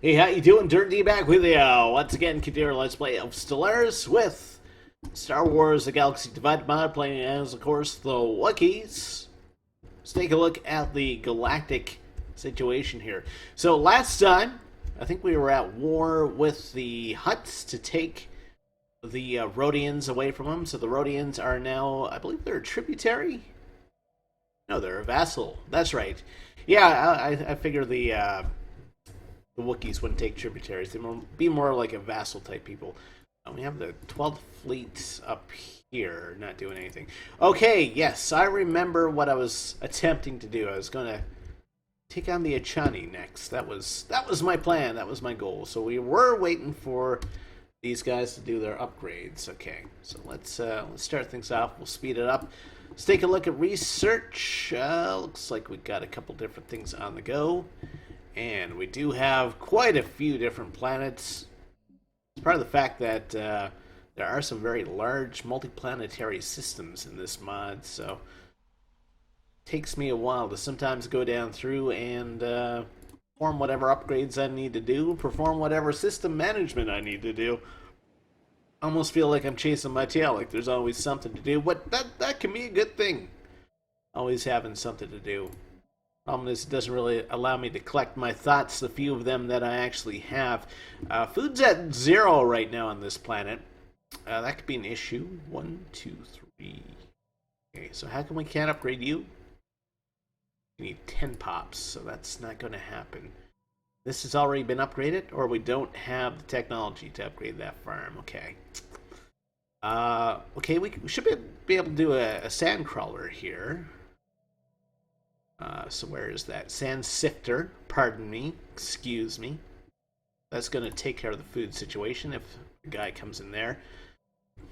Hey, how you doing? Durinde back with you. Once again, continue our Let's Play of Stellaris with Star Wars The Galaxy Divided mod, playing as, of course, the Wookiees. Let's take a look at the galactic situation here. So, last time, I think we were at war with the Hutts to take the Rhodians away from them. So the Rhodians are now, I believe they're a tributary? No, they're a vassal. That's right. Yeah, I figure the Wookiees wouldn't take tributaries. They would be more like a vassal type people. We have the 12th Fleet up here, not doing anything. Okay, yes, I remember what I was attempting to do. I was going to take on the Achani next. That was my plan. That was my goal. So we were waiting for these guys to do their upgrades. Okay, so let's start things off. We'll speed it up. Let's take a look at research. Looks like we got a couple different things on the go. And we do have quite a few different planets. It's part of the fact that there are some very large multiplanetary systems in this mod, so it takes me a while to sometimes go down through and perform whatever upgrades I need to do, perform whatever system management I need to do. I almost feel like I'm chasing my tail, like there's always something to do, but that can be a good thing. Always having something to do. Problem is, it doesn't really allow me to collect my thoughts, the few of them that I actually have. Food's at 0 right now on this planet. That could be an issue. 1, 2, 3. Okay, so how come we can't upgrade you? We need 10 pops, so that's not going to happen. This has already been upgraded, or we don't have the technology to upgrade that farm. Okay. Okay, we should be able to do a sand crawler here. So where is that? Sand sifter, pardon me, excuse me. That's going to take care of the food situation if a guy comes in there.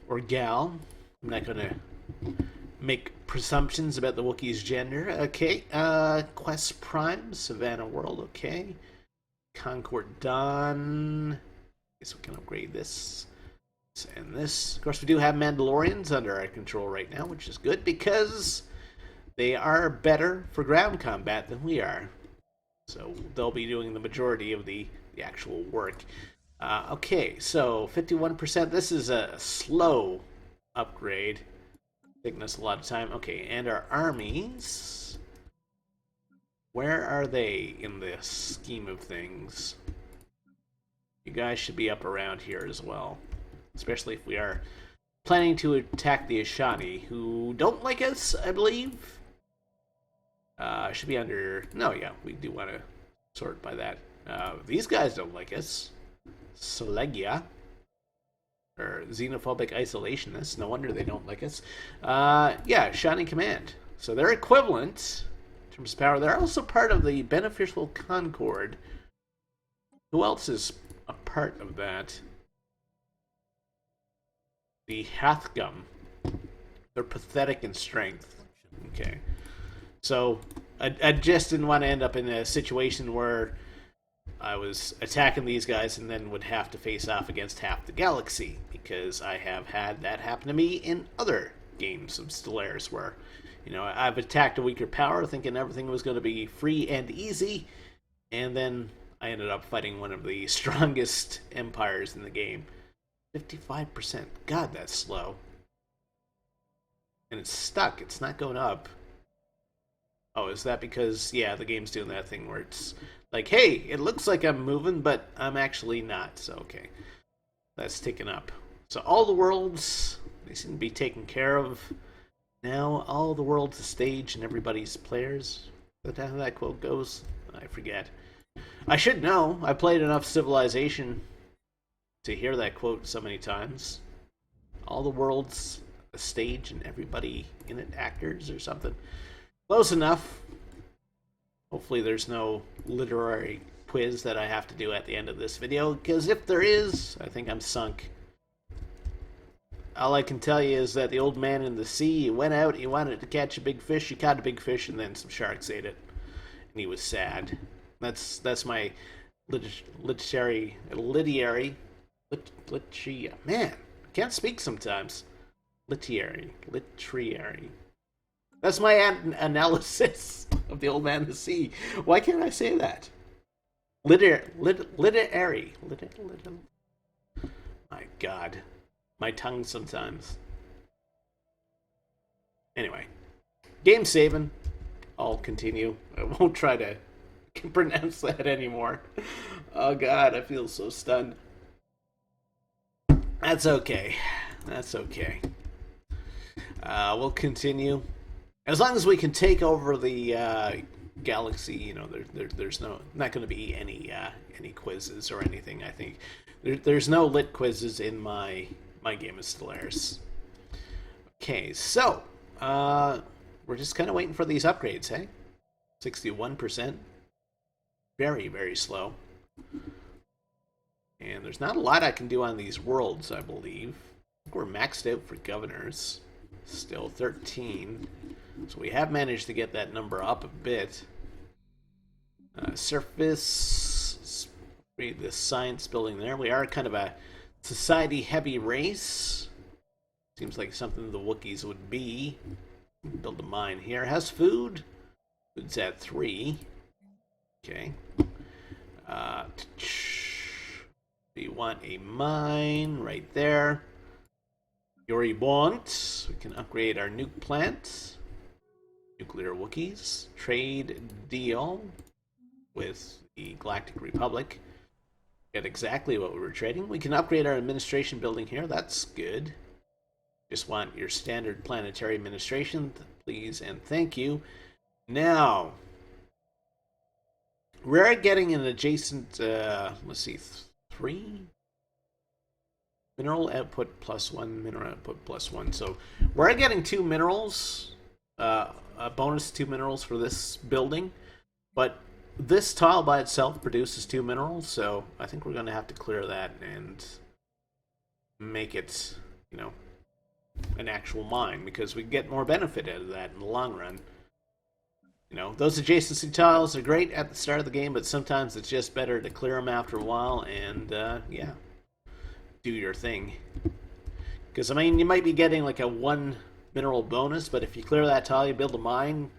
Or gal. I'm not going to make presumptions about the Wookiee's gender. Okay, Quest Prime, Savannah World, okay. Concord Dawn. Guess we can upgrade this. And this. Of course, we do have Mandalorians under our control right now, which is good because they are better for ground combat than we are. So they'll be doing the majority of the actual work. Okay, so 51%. This is a slow upgrade. Taking us a lot of time. Okay, and our armies. Where are they in the scheme of things? You guys should be up around here as well. Especially if we are planning to attack the Ashani, who don't like us, I believe. Should be under... No, yeah, we do want to sort by that. These guys don't like us. Slegia. Or xenophobic isolationists. No wonder they don't like us. Yeah, Shani Command. So they're equivalent in terms of power. They're also part of the Beneficial Concord. Who else is a part of that? The Hathgum. They're pathetic in strength. Okay. So, I just didn't want to end up in a situation where I was attacking these guys and then would have to face off against half the galaxy, because I have had that happen to me in other games of Stellaris where, you know, I've attacked a weaker power thinking everything was going to be free and easy, and then I ended up fighting one of the strongest empires in the game. 55%. God, that's slow. And it's stuck. It's not going up. Oh, is that because, yeah, the game's doing that thing where it's like, hey, it looks like I'm moving, but I'm actually not. So, okay. That's taken up. So all the worlds, they seem to be taken care of. Now, all the world's a stage and everybody's players. Is that how that quote goes? I forget. I should know. I played enough Civilization to hear that quote so many times. All the world's a stage and everybody in it actors or something. Close enough. Hopefully there's no literary quiz that I have to do at the end of this video, because if there is, I think I'm sunk. All I can tell you is that the old man in the sea, he went out, he wanted to catch a big fish, he caught a big fish, and then some sharks ate it. And he was sad. That's my literary, man, I can't speak sometimes. Literary. That's my analysis of the old man in the sea. Why can't I say that? Literary. My God. My tongue sometimes. Anyway. Game saving. I'll continue. I won't try to pronounce that anymore. Oh God, I feel so stunned. That's okay. That's okay. We'll continue. As long as we can take over the galaxy, you know, there's not going to be any quizzes or anything. I think there's no lit quizzes in my game of Stellaris. Okay, so we're just kind of waiting for these upgrades, hey? 61%. Very, very slow. And there's not a lot I can do on these worlds, I believe. I think we're maxed out for governors. Still 13. So we have managed to get that number up a bit. Surface. Read the science building there. We are kind of a society-heavy race. Seems like something the Wookiees would be. Build a mine here. Has food. Food's at 3. Okay. We want a mine right there. Yuri want. We can upgrade our nuke plant. Nuclear Wookiees. Trade deal with the Galactic Republic. Get exactly what we were trading. We can upgrade our administration building here. That's good. Just want your standard planetary administration, please and thank you. Now, we're getting an adjacent, let's see, 3? Mineral output +1, mineral output +1. So we're getting 2 minerals, a bonus 2 minerals for this building, but this tile by itself produces 2 minerals, so I think we're going to have to clear that and make it, you know, an actual mine, because we get more benefit out of that in the long run. You know, those adjacency tiles are great at the start of the game, but sometimes it's just better to clear them after a while and, yeah, do your thing. Because, I mean, you might be getting like a 1 mineral bonus, but if you clear that tile, you build a mine,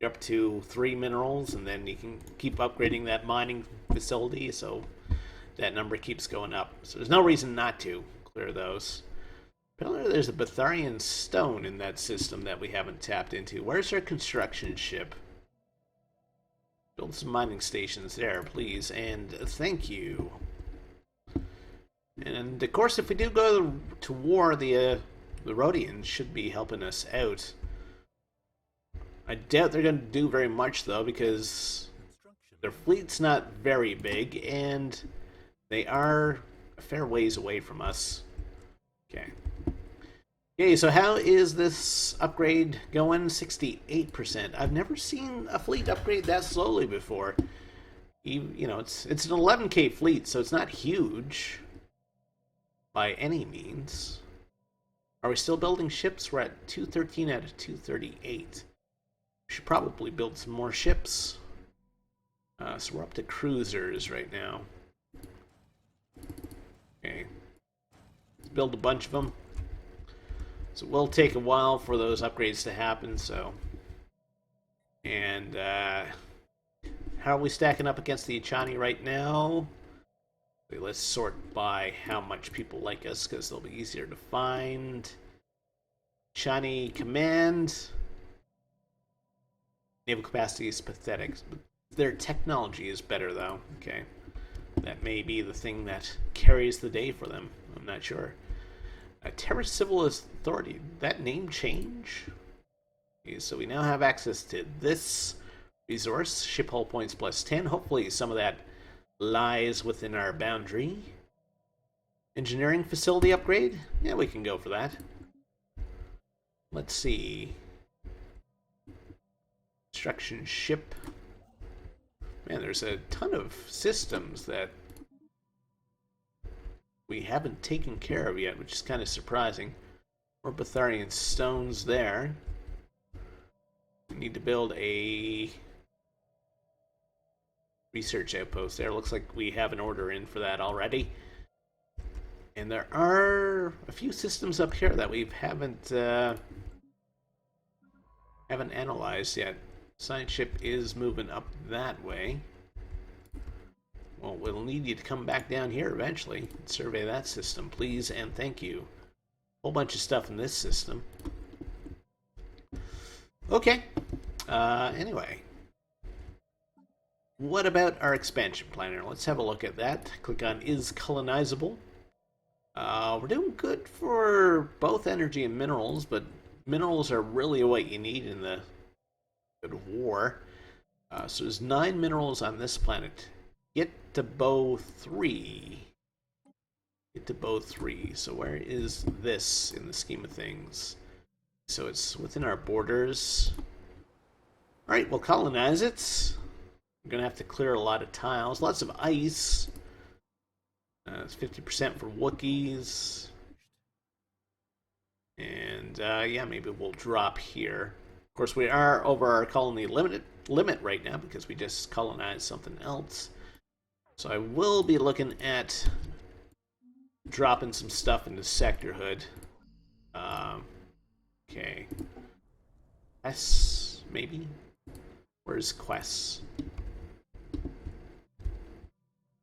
you're up to 3 minerals, and then you can keep upgrading that mining facility, so that number keeps going up. So there's no reason not to clear those. Apparently there's a Betharian stone in that system that we haven't tapped into. Where's our construction ship? Build some mining stations there, please, and thank you. And of course, if we do go to war, the Rhodians should be helping us out. I doubt they're going to do very much, though, because their fleet's not very big, and they are a fair ways away from us. Okay. Okay, so how is this upgrade going? 68%. I've never seen a fleet upgrade that slowly before. You know, it's an 11k fleet, so it's not huge by any means. Are we still building ships? We're at 213 out of 238. We should probably build some more ships. So we're up to cruisers right now. Okay. Let's build a bunch of them. So it will take a while for those upgrades to happen, so... And, how are we stacking up against the Echani right now? Okay, let's sort by how much people like us, because they'll be easier to find. Echani Command. Naval capacity is pathetic. Their technology is better, though. Okay. That may be the thing that carries the day for them. I'm not sure. Terra Civil Authority. That name change? Okay, so we now have access to this resource. Ship hull points +10. Hopefully some of that lies within our boundary. Engineering facility upgrade? Yeah, we can go for that. Let's see. Construction ship. Man, there's a ton of systems that we haven't taken care of yet, which is kind of surprising. More Betharian stones there. We need to build a research outpost there. Looks like we have an order in for that already. And there are a few systems up here that we haven't analyzed yet. Science ship is moving up that way. Well, we'll need you to come back down here eventually and survey that system, please and thank you. Whole bunch of stuff in this system. Okay. Anyway. What about our expansion planner? Let's have a look at that. Click on Is Colonizable. We're doing good for both energy and minerals, but minerals are really what you need in the good war. So there's 9 minerals on this planet. Get to bow 3. Get to bow 3. So where is this in the scheme of things? So it's within our borders. Alright, we'll colonize it. We're going to have to clear a lot of tiles. Lots of ice. It's 50% for Wookiees. And yeah, maybe we'll drop here. Of course, we are over our colony limit right now because we just colonized something else. So I will be looking at dropping some stuff into Sectorhood. Okay. Quests, maybe? Where's Quests?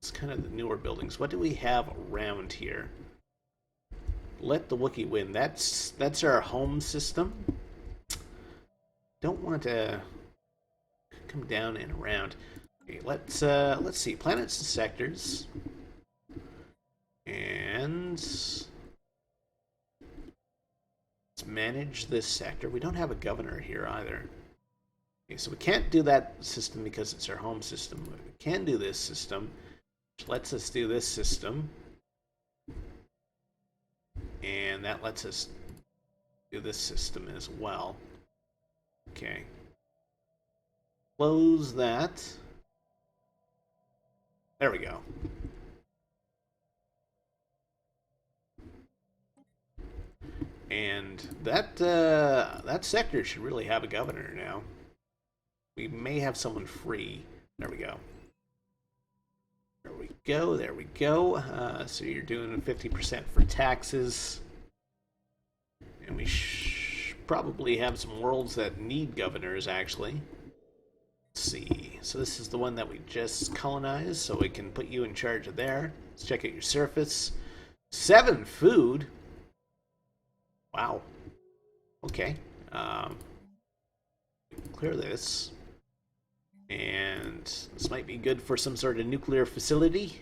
It's kind of the newer buildings. What do we have around here? Let the Wookiee win. That's our home system. Don't want to come down and around. Okay, let's see. Planets and sectors. And let's manage this sector. We don't have a governor here either. Okay, so we can't do that system because it's our home system. We can do this system, which lets us do this system. And that lets us do this system as well. Okay. Close that. There we go. And that sector should really have a governor now. We may have someone free. There we go. There we go. There we go. So you're doing 50% for taxes. And we probably have some worlds that need governors, actually. Let's see. So this is the one that we just colonized, so we can put you in charge of there. Let's check out your surface. 7 food. Wow. Okay. Clear this. And this might be good for some sort of nuclear facility.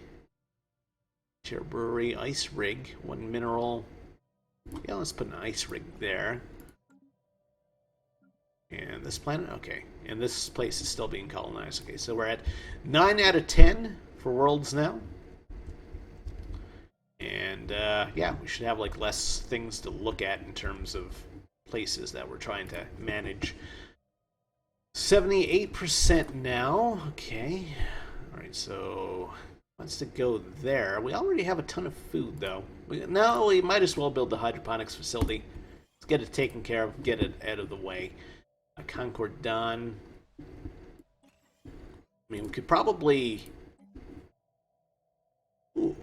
Chair brewery, ice rig, 1 mineral. Yeah, let's put an ice rig there. And this planet, okay. And this place is still being colonized. Okay, so we're at 9 out of 10 for worlds now. And yeah, we should have like less things to look at in terms of places that we're trying to manage. 78% now. Okay. All right, so wants to go there. We already have a ton of food, though. No, we might as well build the hydroponics facility. Let's get it taken care of, get it out of the way. Concord done. I mean, we could probably... Ooh.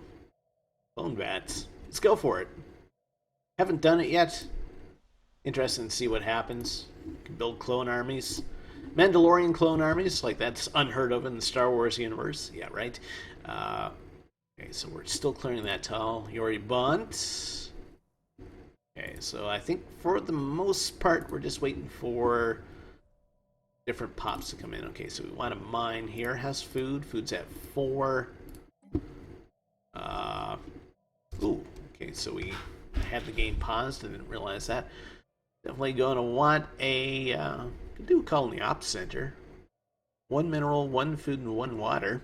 Bone vats. Let's go for it. Haven't done it yet. Interested to see what happens. Can build clone armies. Mandalorian clone armies, like that's unheard of in the Star Wars universe. Yeah, right. Okay, so we're still clearing that tile. Yori Bunt. Okay, so I think for the most part, we're just waiting for different pops to come in. Okay, so we want a mine here. Has food. Food's at 4. Ooh, okay, so we had the game paused. I didn't realize that. Definitely going to want a... could do a colony ops center. 1 mineral, 1 food, and 1 water.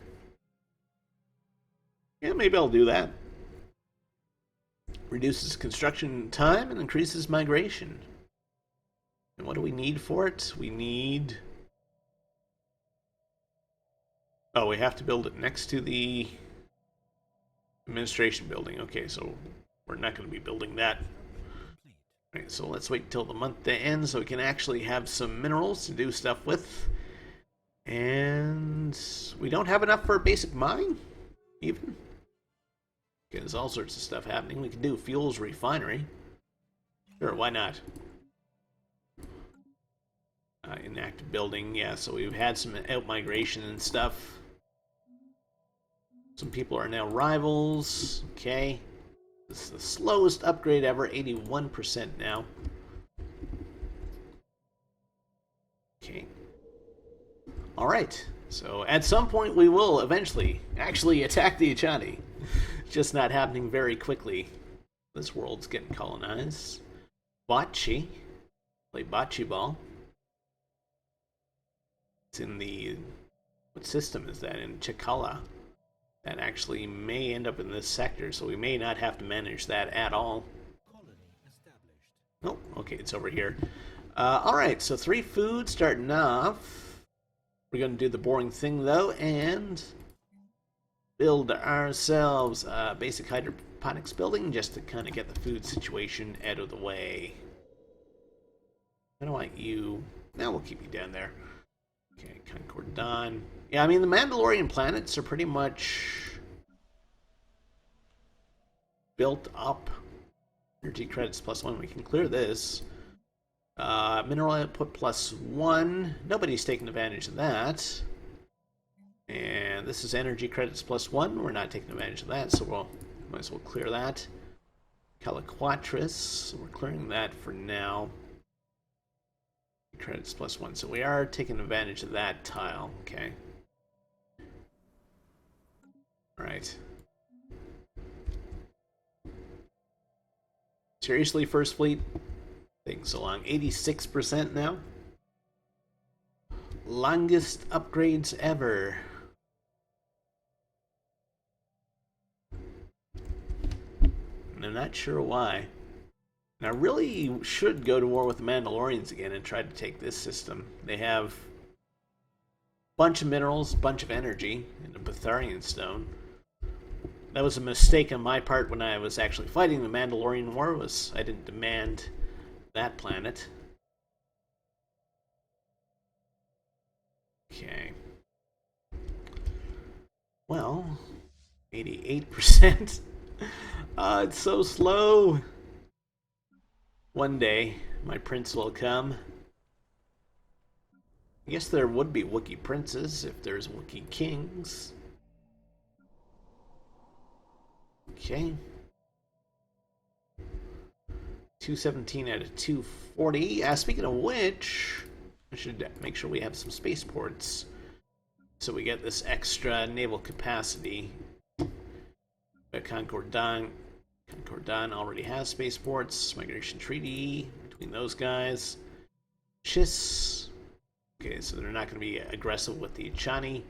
Yeah, maybe I'll do that. Reduces construction time and increases migration. And what do we need for it? We need... Oh, we have to build it next to the administration building. Okay, so we're not going to be building that. All right, so let's wait until the month to end so we can actually have some minerals to do stuff with. And we don't have enough for a basic mine, even. There's all sorts of stuff happening. We can do fuels refinery. Sure, why not? Inactive building, yeah, so we've had some out-migration and stuff. Some people are now rivals. Okay. This is the slowest upgrade ever, 81% now. Okay. Alright. So at some point we will eventually actually attack the Achani. It's just not happening very quickly. This world's getting colonized. Bocce. Play bocce ball. It's in the... What system is that? In Chikala. That actually may end up in this sector, so we may not have to manage that at all. Oh, okay, it's over here. Alright, so 3 food starting off. We're going to do the boring thing, though, and build ourselves a basic hydroponics building just to kind of get the food situation out of the way. I don't want you... Now we'll keep you down there. Okay, Concord Dawn. Yeah, I mean, the Mandalorian planets are pretty much built up. Energy credits +1. We can clear this. Mineral output +1. Nobody's taking advantage of that. And this is energy credits +1. We're not taking advantage of that, so we'll might as well clear that. Caliquatris. We're clearing that for now. Credits +1. So we are taking advantage of that tile. Okay. Alright. Seriously, First Fleet? Taking so long. 86% now. Longest upgrades ever. And I'm not sure why. And I really should go to war with the Mandalorians again and try to take this system. They have a bunch of minerals, a bunch of energy, and a Betharian stone. That was a mistake on my part when I was actually fighting the Mandalorian War. Was I didn't demand that planet. Okay. Well, 88%. It's so slow. One day, my prince will come. I guess there would be Wookiee princes if there's Wookiee kings. Okay. 217 out of 240. Speaking of which, I should make sure we have some spaceports so we get this extra naval capacity. But Concord Dawn already has spaceports. Migration treaty between those guys. Chiss. Okay, so they're not going to be aggressive with the Achani.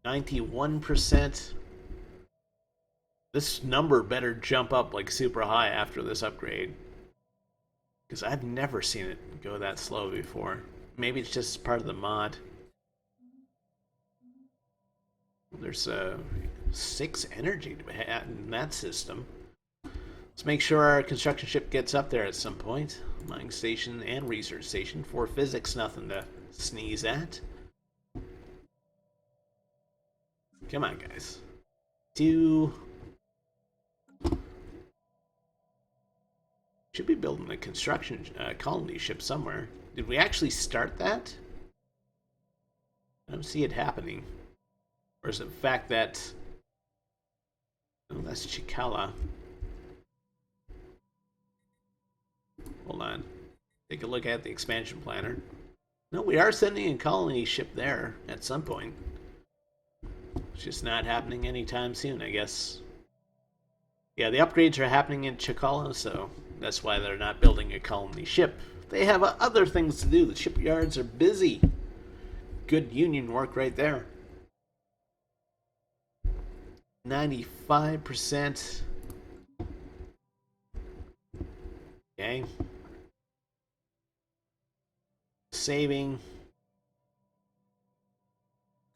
91%. This number better jump up like super high after this upgrade. Because I've never seen it go that slow before. Maybe it's just part of the mod. There's 6 energy to have in that system. Let's make sure our construction ship gets up there at some point. Mining station and research station. For physics, nothing to sneeze at. Come on, guys. Should be building a construction colony ship somewhere. Did we actually start that? I don't see it happening. Or is it the fact that... Oh, that's Chikala. Hold on. Take a look at the expansion planner. No, we are sending a colony ship there at some point. It's just not happening anytime soon, I guess. Yeah, the upgrades are happening in Chikala, so that's why they're not building a colony ship. They have other things to do. The shipyards are busy. Good union work right there. 95%. Okay. Saving.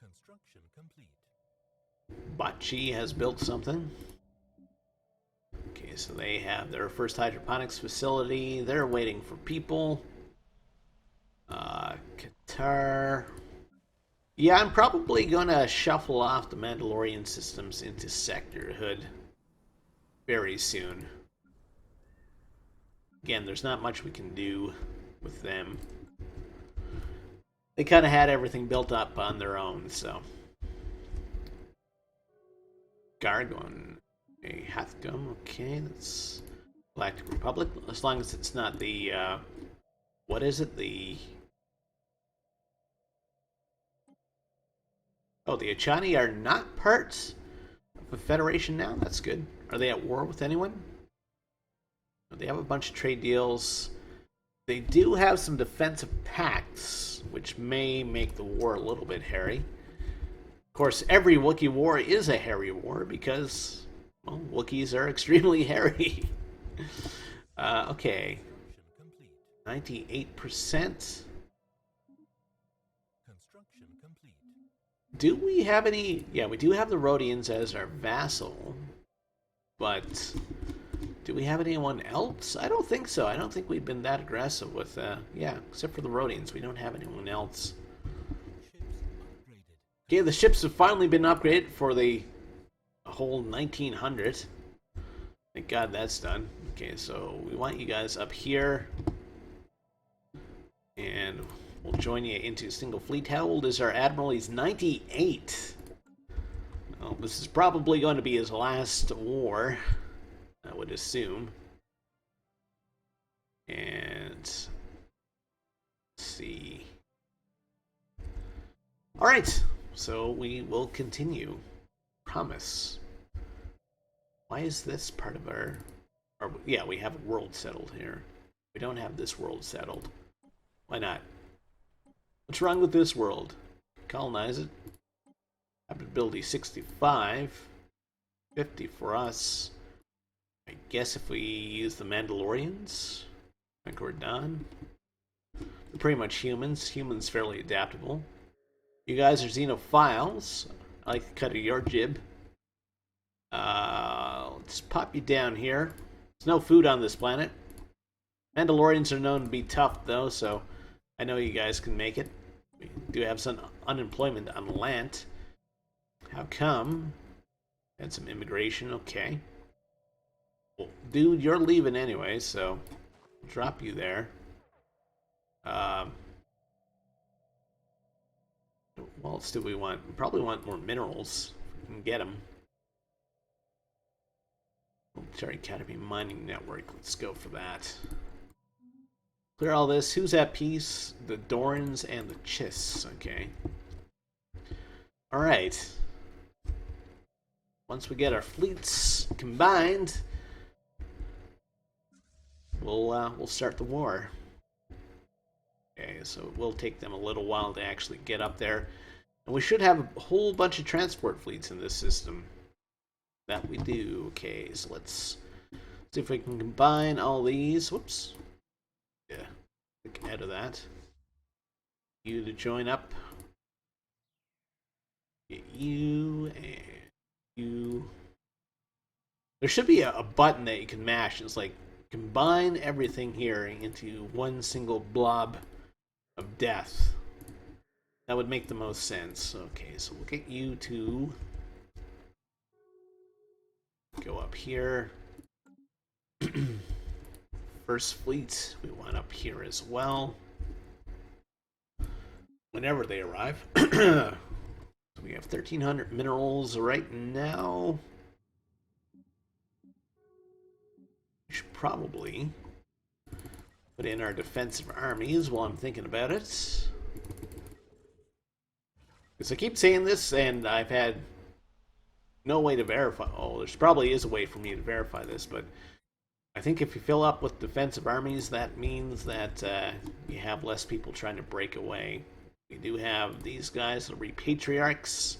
Construction complete. Bocce has built something. Okay, so they have their first hydroponics facility. They're waiting for people. Qatar. Yeah, I'm probably going to shuffle off the Mandalorian systems into sectorhood very soon. Again, there's not much we can do with them. they kind of had everything built up on their own, so. Gargon. A Hathgum, okay, that's Galactic Republic, as long as it's not the, what is it, the... Oh, the Achani are not part of the Federation now? That's good. Are they at war with anyone? They have a bunch of trade deals. They do have some defensive pacts, which may make the war a little bit hairy. Of course, every Wookiee war is a hairy war because... well, Wookiees are extremely hairy. Okay. 98%. Construction complete. Do we have any... yeah, we do have the Rhodians as our vassal. But do we have anyone else? I don't think so. I don't think we've been that aggressive with... yeah, except for the Rhodians. We don't have anyone else. Okay, the ships have finally been upgraded for the whole 1900. Thank God that's done. Okay, so we want you guys up here. And we'll join you into single fleet. How old is our admiral? He's 98. Well, this is probably going to be his last war, I would assume. And let's see. All right, so we will continue. Promise. Why is this part of our... yeah, we have a world settled here. We don't have this world settled. Why not? What's wrong with this world? Colonize it. Habitability 65. 50 for us. I guess if we use the Mandalorians, I think we're done. They're pretty much humans. Humans fairly adaptable. You guys are xenophiles. I like the cut of your jib. Let's pop you down here. There's no food on this planet. Mandalorians are known to be tough, though, so I know you guys can make it. We do have some unemployment on land. How come? Had some immigration, okay. Well, dude, you're leaving anyway, so I'll drop you there. What else do we want? We probably want more minerals. If we can get them. Military Academy Mining Network. Let's go for that. Clear all this. Who's at peace? The Dorans and the Chiss. Okay. Alright. Once we get our fleets combined, we'll start the war. Okay, so it will take them a little while to actually get up there. And we should have a whole bunch of transport fleets in this system. That we do. Okay, so let's see if we can combine all these. Whoops. Yeah, click out of that. You to join up. Get you and you. There should be a button that you can mash. It's like combine everything here into one single blob of death. That would make the most sense. Okay, so we'll get you to go up here. First fleet, we want up here as well. Whenever they arrive. So we have 1,300 minerals right now. We should probably put in our defensive armies while I'm thinking about it. Because I keep saying this, and I've had no way to verify. Oh, there probably is a way for me to verify this, but I think if you fill up with defensive armies, that means that you have less people trying to break away. We do have these guys, the Repatriarchs.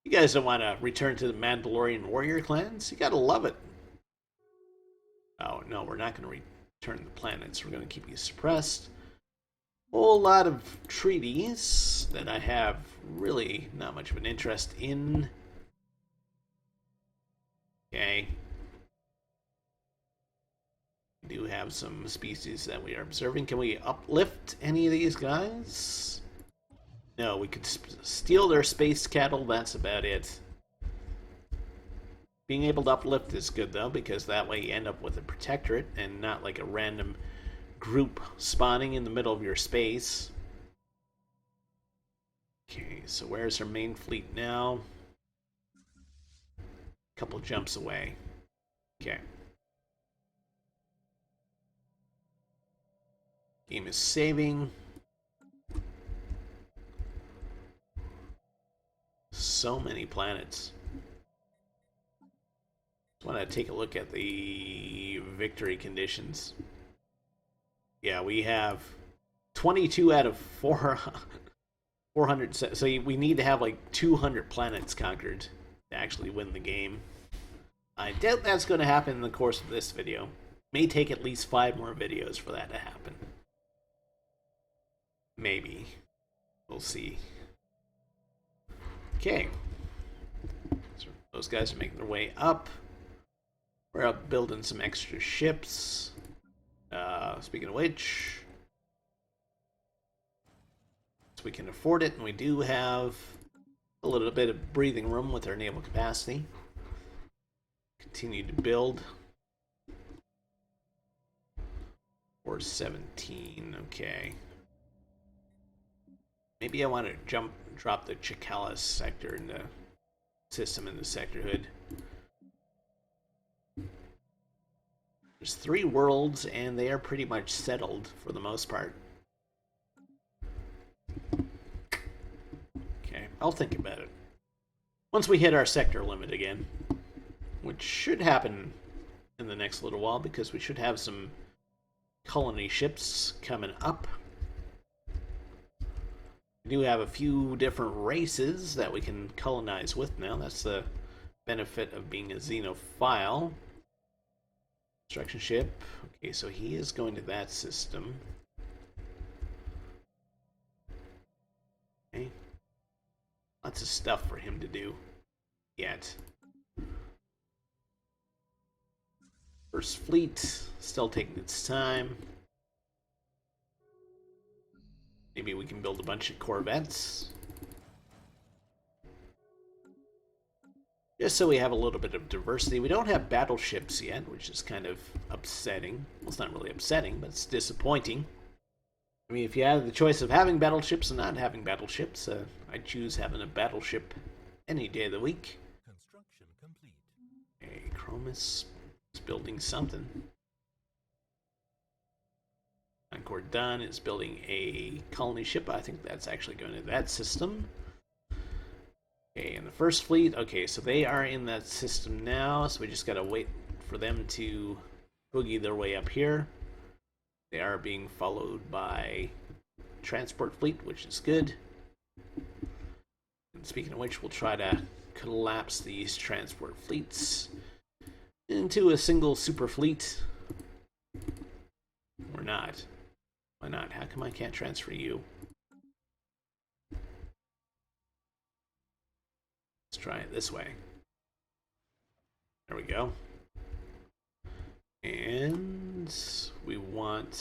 You guys don't want to return to the Mandalorian warrior clans? You gotta love it. Oh, no, we're not going to return the planets. We're going to keep you suppressed. Whole lot of treaties that I have really not much of an interest in. Okay. We do have some species that we are observing. Can we uplift any of these guys? No, we could steal their space cattle. That's about it. Being able to uplift is good, though, because that way you end up with a protectorate and not like a random group spawning in the middle of your space. Okay, so where's her main fleet now? A couple jumps away. Okay. Game is saving. So many planets. Just want to take a look at the victory conditions. Yeah, we have 22 out of 400. So we need to have like 200 planets conquered to actually win the game. I doubt that's going to happen in the course of this video. May take at least 5 more videos for that to happen. Maybe. We'll see. Okay. So those guys are making their way up. We're up building some extra ships. Speaking of which, so we can afford it, and we do have a little bit of breathing room with our naval capacity. Continue to build. 417, okay. Maybe I want to drop the Chikalis sector in the system in the sector hood. There's 3 worlds, and they are pretty much settled for the most part. Okay, I'll think about it. Once we hit our sector limit again, which should happen in the next little while, because we should have some colony ships coming up. We do have a few different races that we can colonize with now. That's the benefit of being a xenophile. Construction ship. Okay, so he is going to that system. Okay. Lots of stuff for him to do yet. First fleet, still taking its time. Maybe we can build a bunch of corvettes. Just so we have a little bit of diversity. We don't have battleships yet, which is kind of upsetting. Well, it's not really upsetting, but it's disappointing. I mean, if you have the choice of having battleships and not having battleships, I choose having a battleship any day of the week. Construction complete. Okay, Chromis is building something. Concord Dunn is building a colony ship. I think that's actually going to that system. Okay, and the first fleet, okay, so they are in that system now, so we just gotta wait for them to boogie their way up here. They are being followed by transport fleet, which is good. And speaking of which, we'll try to collapse these transport fleets into a single super fleet. Or not. Why not? How come I can't transfer you? Let's try it this way. There we go. And we want...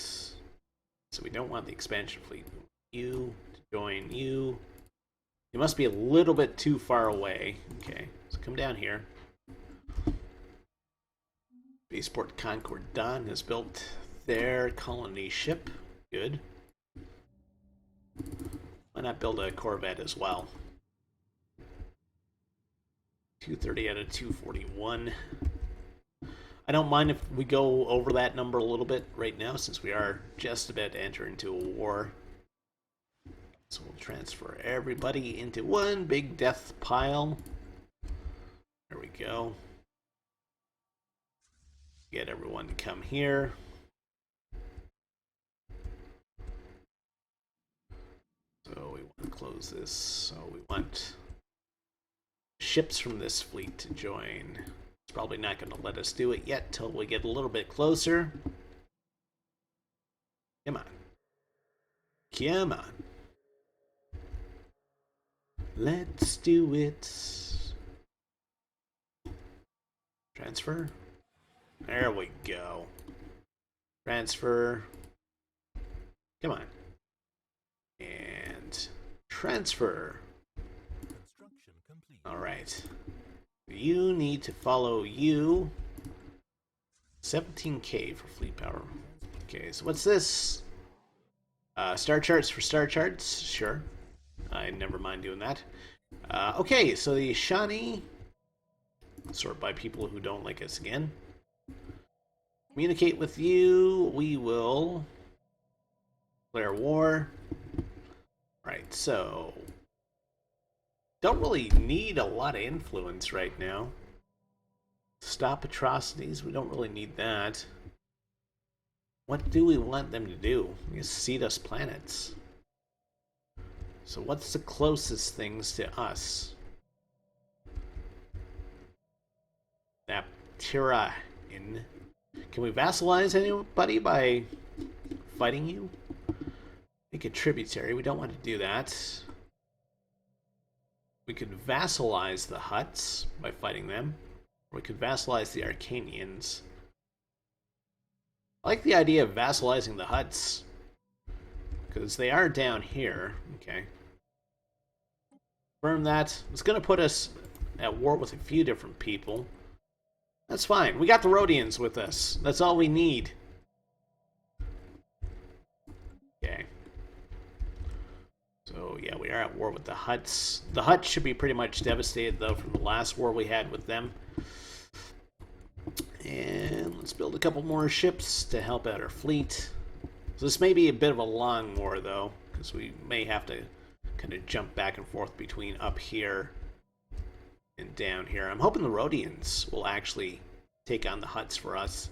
So we don't want the expansion fleet. You to join you. You must be a little bit too far away. Okay, so come down here. Spaceport Concord Dawn has built their colony ship. Good. Why not build a corvette as well? 230 out of 241. I don't mind if we go over that number a little bit right now, since we are just about to enter into a war. So we'll transfer everybody into one big death pile. There we go. Get everyone to come here. So we want to close this. So we want ships from this fleet to join. It's probably not going to let us do it yet till we get a little bit closer. Come on. Come on. Let's do it. Transfer. There we go. Transfer. Come on. And transfer. Construction complete. Alright. You need to follow you. 17k for fleet power. Okay, so what's this? Star charts for star charts? Sure. I never mind doing that. Okay, so the Shawnee, sort by people who don't like us again. Communicate with you. We will declare war. Right, so don't really need a lot of influence right now. Stop atrocities. We don't really need that. What do we want them to do? Just seed us planets. So what's the closest things to us? Naptira in. Can we vassalize anybody by fighting you? Make a tributary. We don't want to do that. We could vassalize the Hutts by fighting them. Or we could vassalize the Arcanians. I like the idea of vassalizing the Hutts, because they are down here. Okay. Confirm that. It's going to put us at war with a few different people. That's fine. We got the Rhodians with us. That's all we need. Okay. So, yeah, we are at war with the Hutts. The Hutts should be pretty much devastated, though, from the last war we had with them. And let's build a couple more ships to help out our fleet. So this may be a bit of a long war, though, because we may have to kind of jump back and forth between up here and down here. I'm hoping the Rhodians will actually take on the Hutts for us.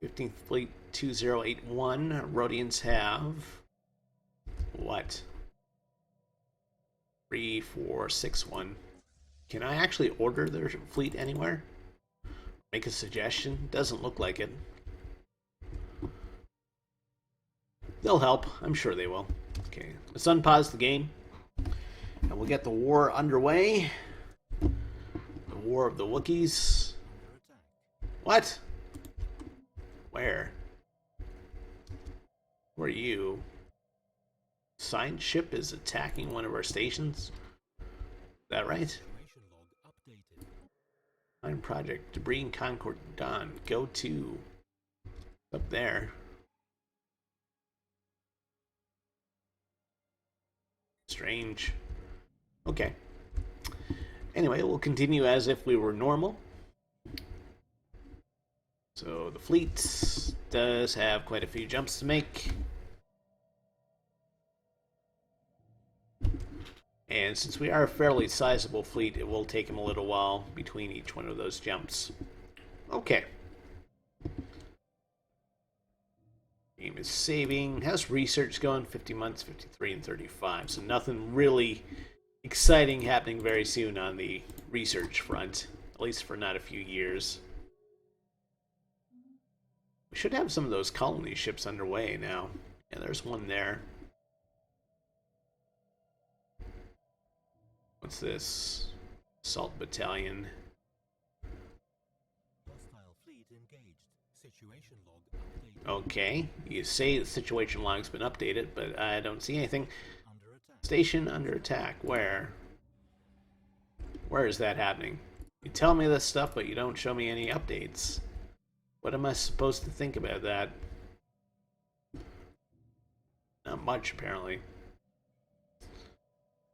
15th Fleet 2081. Rhodians have what? 3461. Can I actually order their fleet anywhere? Make a suggestion? Doesn't look like it. They'll help. I'm sure they will. Okay, let's unpause the game. And we'll get the war underway. The War of the Wookiees. What? Where? Where are you? Signed ship is attacking one of our stations? Is that right? Mine project. Debris and Concord done. Go to. Up there. Strange. Okay. Anyway, we'll continue as if we were normal. So the fleet does have quite a few jumps to make. And since we are a fairly sizable fleet, it will take him a little while between each one of those jumps. Okay. Game is saving. How's research going? 50 months, 53, and 35. So nothing really exciting happening very soon on the research front. At least for not a few years. We should have some of those colony ships underway now. Yeah, there's one there. What's this? Assault Battalion. Hostile fleet engaged. Situation log updated. Okay, you say the situation log's been updated, but I don't see anything. Under attack. Station under attack. Where? Where is that happening? You tell me this stuff, but you don't show me any updates. What am I supposed to think about that? Not much, apparently.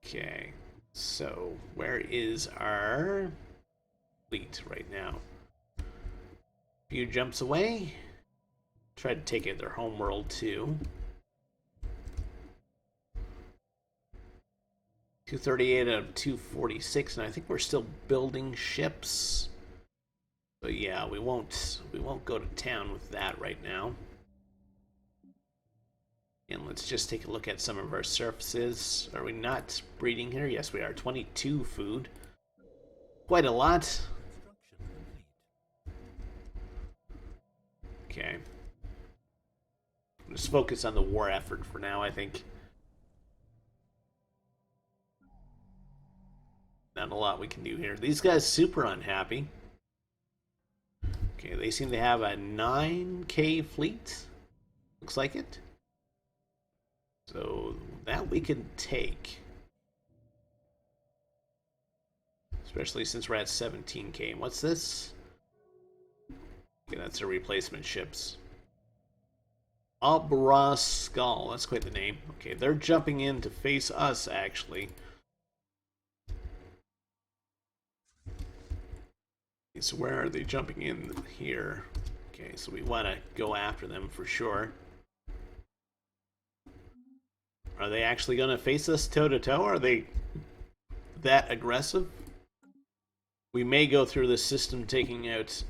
Okay. So, where is our fleet right now? A few jumps away. Try to take it their homeworld too. 238 out of 246, and I think we're still building ships. So yeah, we won't go to town with that right now. And let's just take a look at some of our surfaces. Are we not breeding here? Yes, we are. 22 food. Quite a lot. Construction complete. Okay. Let's focus on the war effort for now, I think. Not a lot we can do here. These guys super unhappy. Okay, they seem to have a 9K fleet. Looks like it. So that we can take. Especially since we're at 17K. What's this? Okay, that's a replacement ships. Abra Skull. That's quite the name. Okay, they're jumping in to face us, actually. Okay, so where are they jumping in here? Okay, so we want to go after them for sure. Are they actually going to face us toe-to-toe? Are they that aggressive? We may go through the system taking out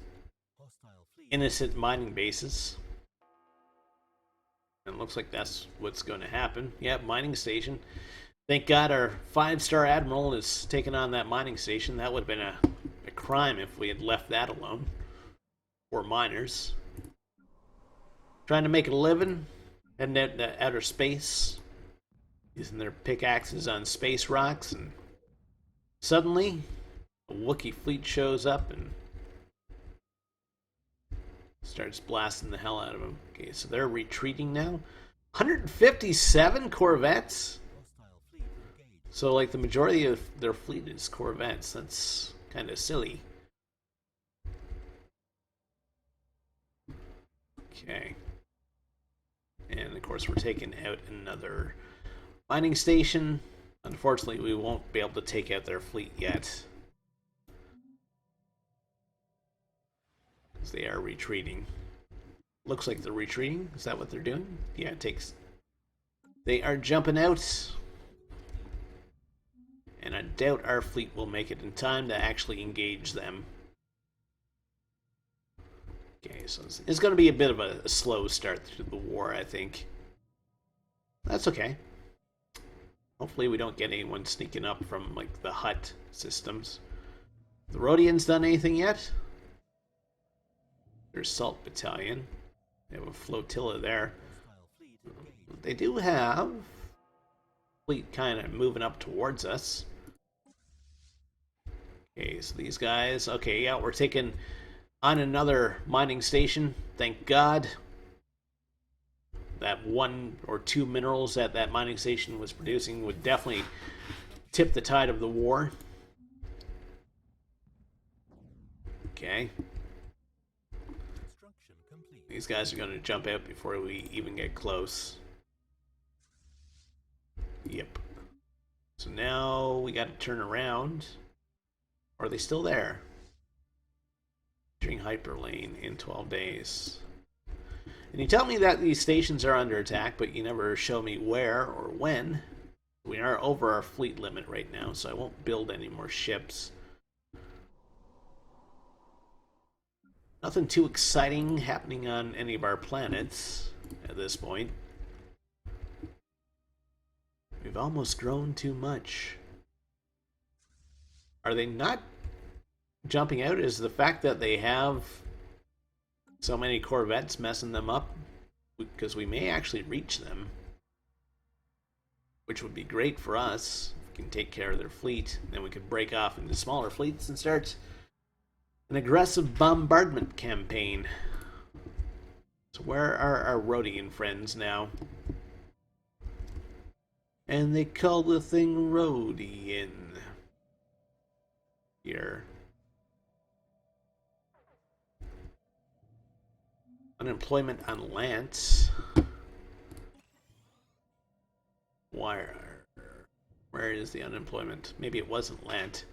innocent mining bases. And it looks like that's what's going to happen. Yep, mining station. Thank God our 5-star admiral is taking on that mining station. That would have been a crime if we had left that alone. Or miners. Trying to make a living. Heading out into outer space. Using their pickaxes on space rocks. And suddenly, a Wookiee fleet shows up and starts blasting the hell out of them. Okay, so they're retreating now. 157 Corvettes? So, like, the majority of their fleet is Corvettes. That's kind of silly. Okay. And, of course, we're taking out another mining station. Unfortunately, we won't be able to take out their fleet yet. They are retreating. Looks like they're retreating. Is that what they're doing? Yeah, it takes... They are jumping out. And I doubt our fleet will make it in time to actually engage them. Okay, so it's going to be a bit of a slow start to the war, I think. That's okay. Hopefully we don't get anyone sneaking up from, like, the hut systems. The Rhodians done anything yet? There's Salt Battalion. They have a flotilla there. They do have fleet kind of moving up towards us. Okay, so these guys... Okay, yeah, we're taking on another mining station. Thank God. That 1 or 2 minerals that that mining station was producing would definitely tip the tide of the war. Okay. These guys are going to jump out before we even get close. Yep. So now we got to turn around. Are they still there? Entering hyperlane in 12 days. And you tell me that these stations are under attack, but you never show me where or when. We are over our fleet limit right now, so I won't build any more ships. Nothing too exciting happening on any of our planets at this point. We've almost grown too much. Are they not jumping out? Is the fact that they have so many Corvettes messing them up? Because we may actually reach them. Which would be great for us. If we can take care of their fleet. Then we could break off into smaller fleets and start an aggressive bombardment campaign. So where are our Rhodian friends now? And they call the thing Rhodian. Here. Unemployment on Lance. Where is the unemployment? Maybe it wasn't Lant.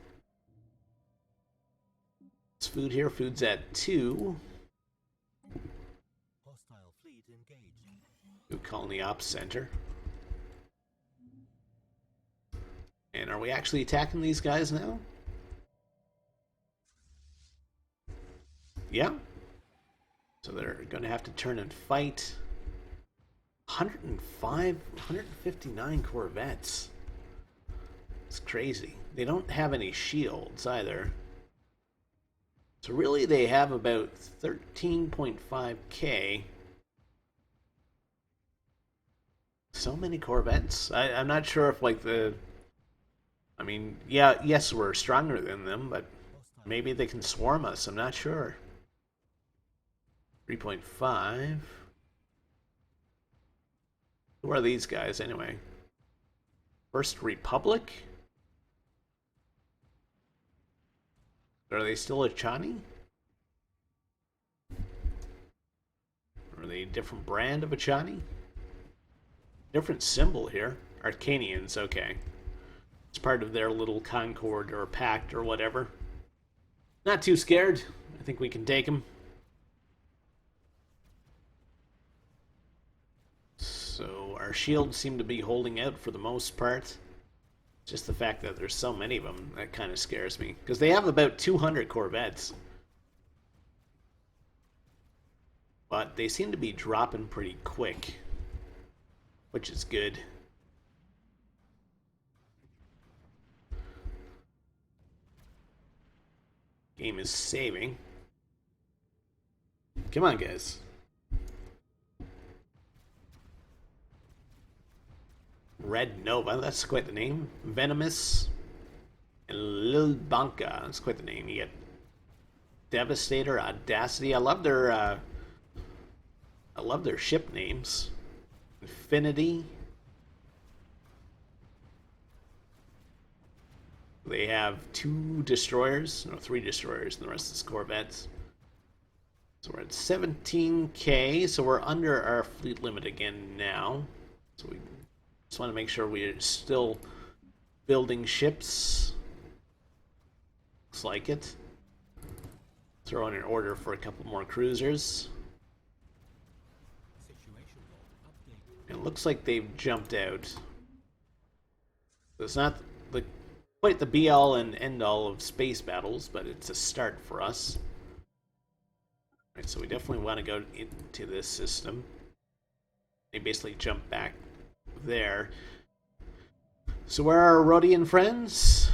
It's food here. Food's at 2. Hostile fleet engaged. Food Colony Ops Center. And are we actually attacking these guys now? Yeah. So they're going to have to turn and fight. 159 Corvettes. It's crazy. They don't have any shields either. So really they have about 13.5k. So many Corvettes. I'm not sure if like the... I mean, yeah, yes, we're stronger than them, but maybe they can swarm us. I'm not sure. 3.5. Who are these guys anyway? First Republic? Are they still a Chani? Are they a different brand of Achani? Different symbol here. Arcanians, okay. It's part of their little concord or pact or whatever. Not too scared. I think we can take them. So our shields seem to be holding out for the most part. Just the fact that there's so many of them, that kind of scares me. Because they have about 200 corvettes. But they seem to be dropping pretty quick. Which is good. Game is saving. Come on, guys. Red Nova, that's quite the name. Venomous. And Lil Banca, that's quite the name. You get Devastator, Audacity. I love their ship names. Infinity. They have 2 destroyers, no, 3 destroyers, and the rest is corvettes. So we're at 17k, so we're under our fleet limit again now. So we just want to make sure we're still building ships. Looks like it. Throw in an order for a couple more cruisers. It looks like they've jumped out. It's not quite the be-all and end-all of space battles, but it's a start for us. Alright, so we definitely want to go into this system. They basically jump back there. So where are our Rhodian friends?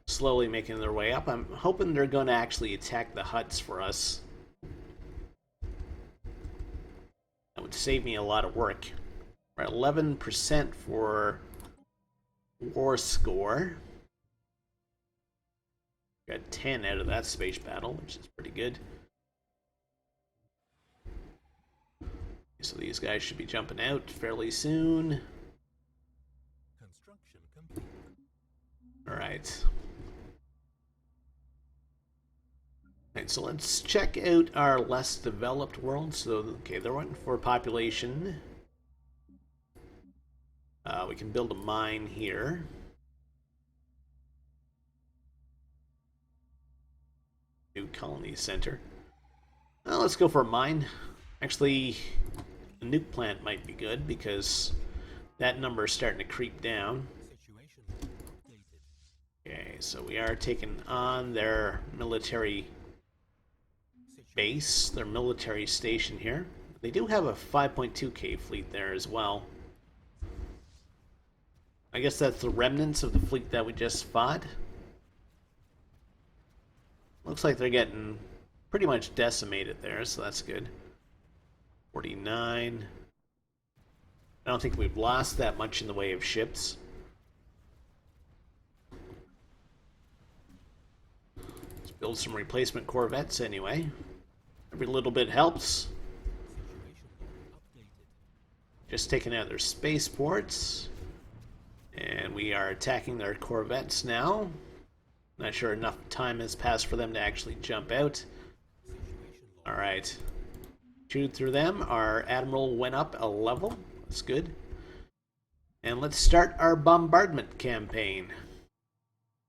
Slowly making their way up. I'm hoping they're going to actually attack the huts for us. That would save me a lot of work. We're at 11% for war score. Got 10 out of that space battle, which is pretty good. So these guys should be jumping out fairly soon. Construction complete. Alright. Alright, so let's check out our less developed world. So, okay, they're waiting for population. We can build a mine here. New colony center. Well, let's go for a mine. Actually, a nuke plant might be good because that number is starting to creep down. Okay, so we are taking on their military base, their military station here. They do have a 5.2k fleet there as well. I guess that's the remnants of the fleet that we just fought. Looks like they're getting pretty much decimated there, so that's good. 49. I don't think we've lost that much in the way of ships. Let's build some replacement corvettes anyway. Every little bit helps. Just taking out their spaceports. And we are attacking their corvettes now. Not sure enough time has passed for them to actually jump out. Alright. Shoot through them. Our admiral went up a level. That's good. And let's start our bombardment campaign.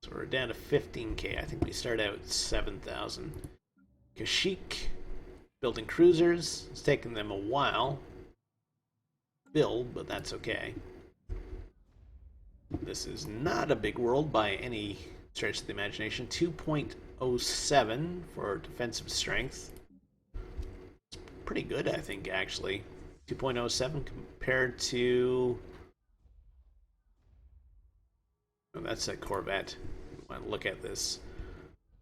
So we're down to 15k. I think we start out at 7,000. Kashyyyk. Building cruisers. It's taken them a while to build, but that's okay. This is not a big world by any stretch of the imagination. 2.07 for defensive strength. It's pretty good, I think, actually. 2.07 compared to... Oh, that's a Corvette. I want to look at this.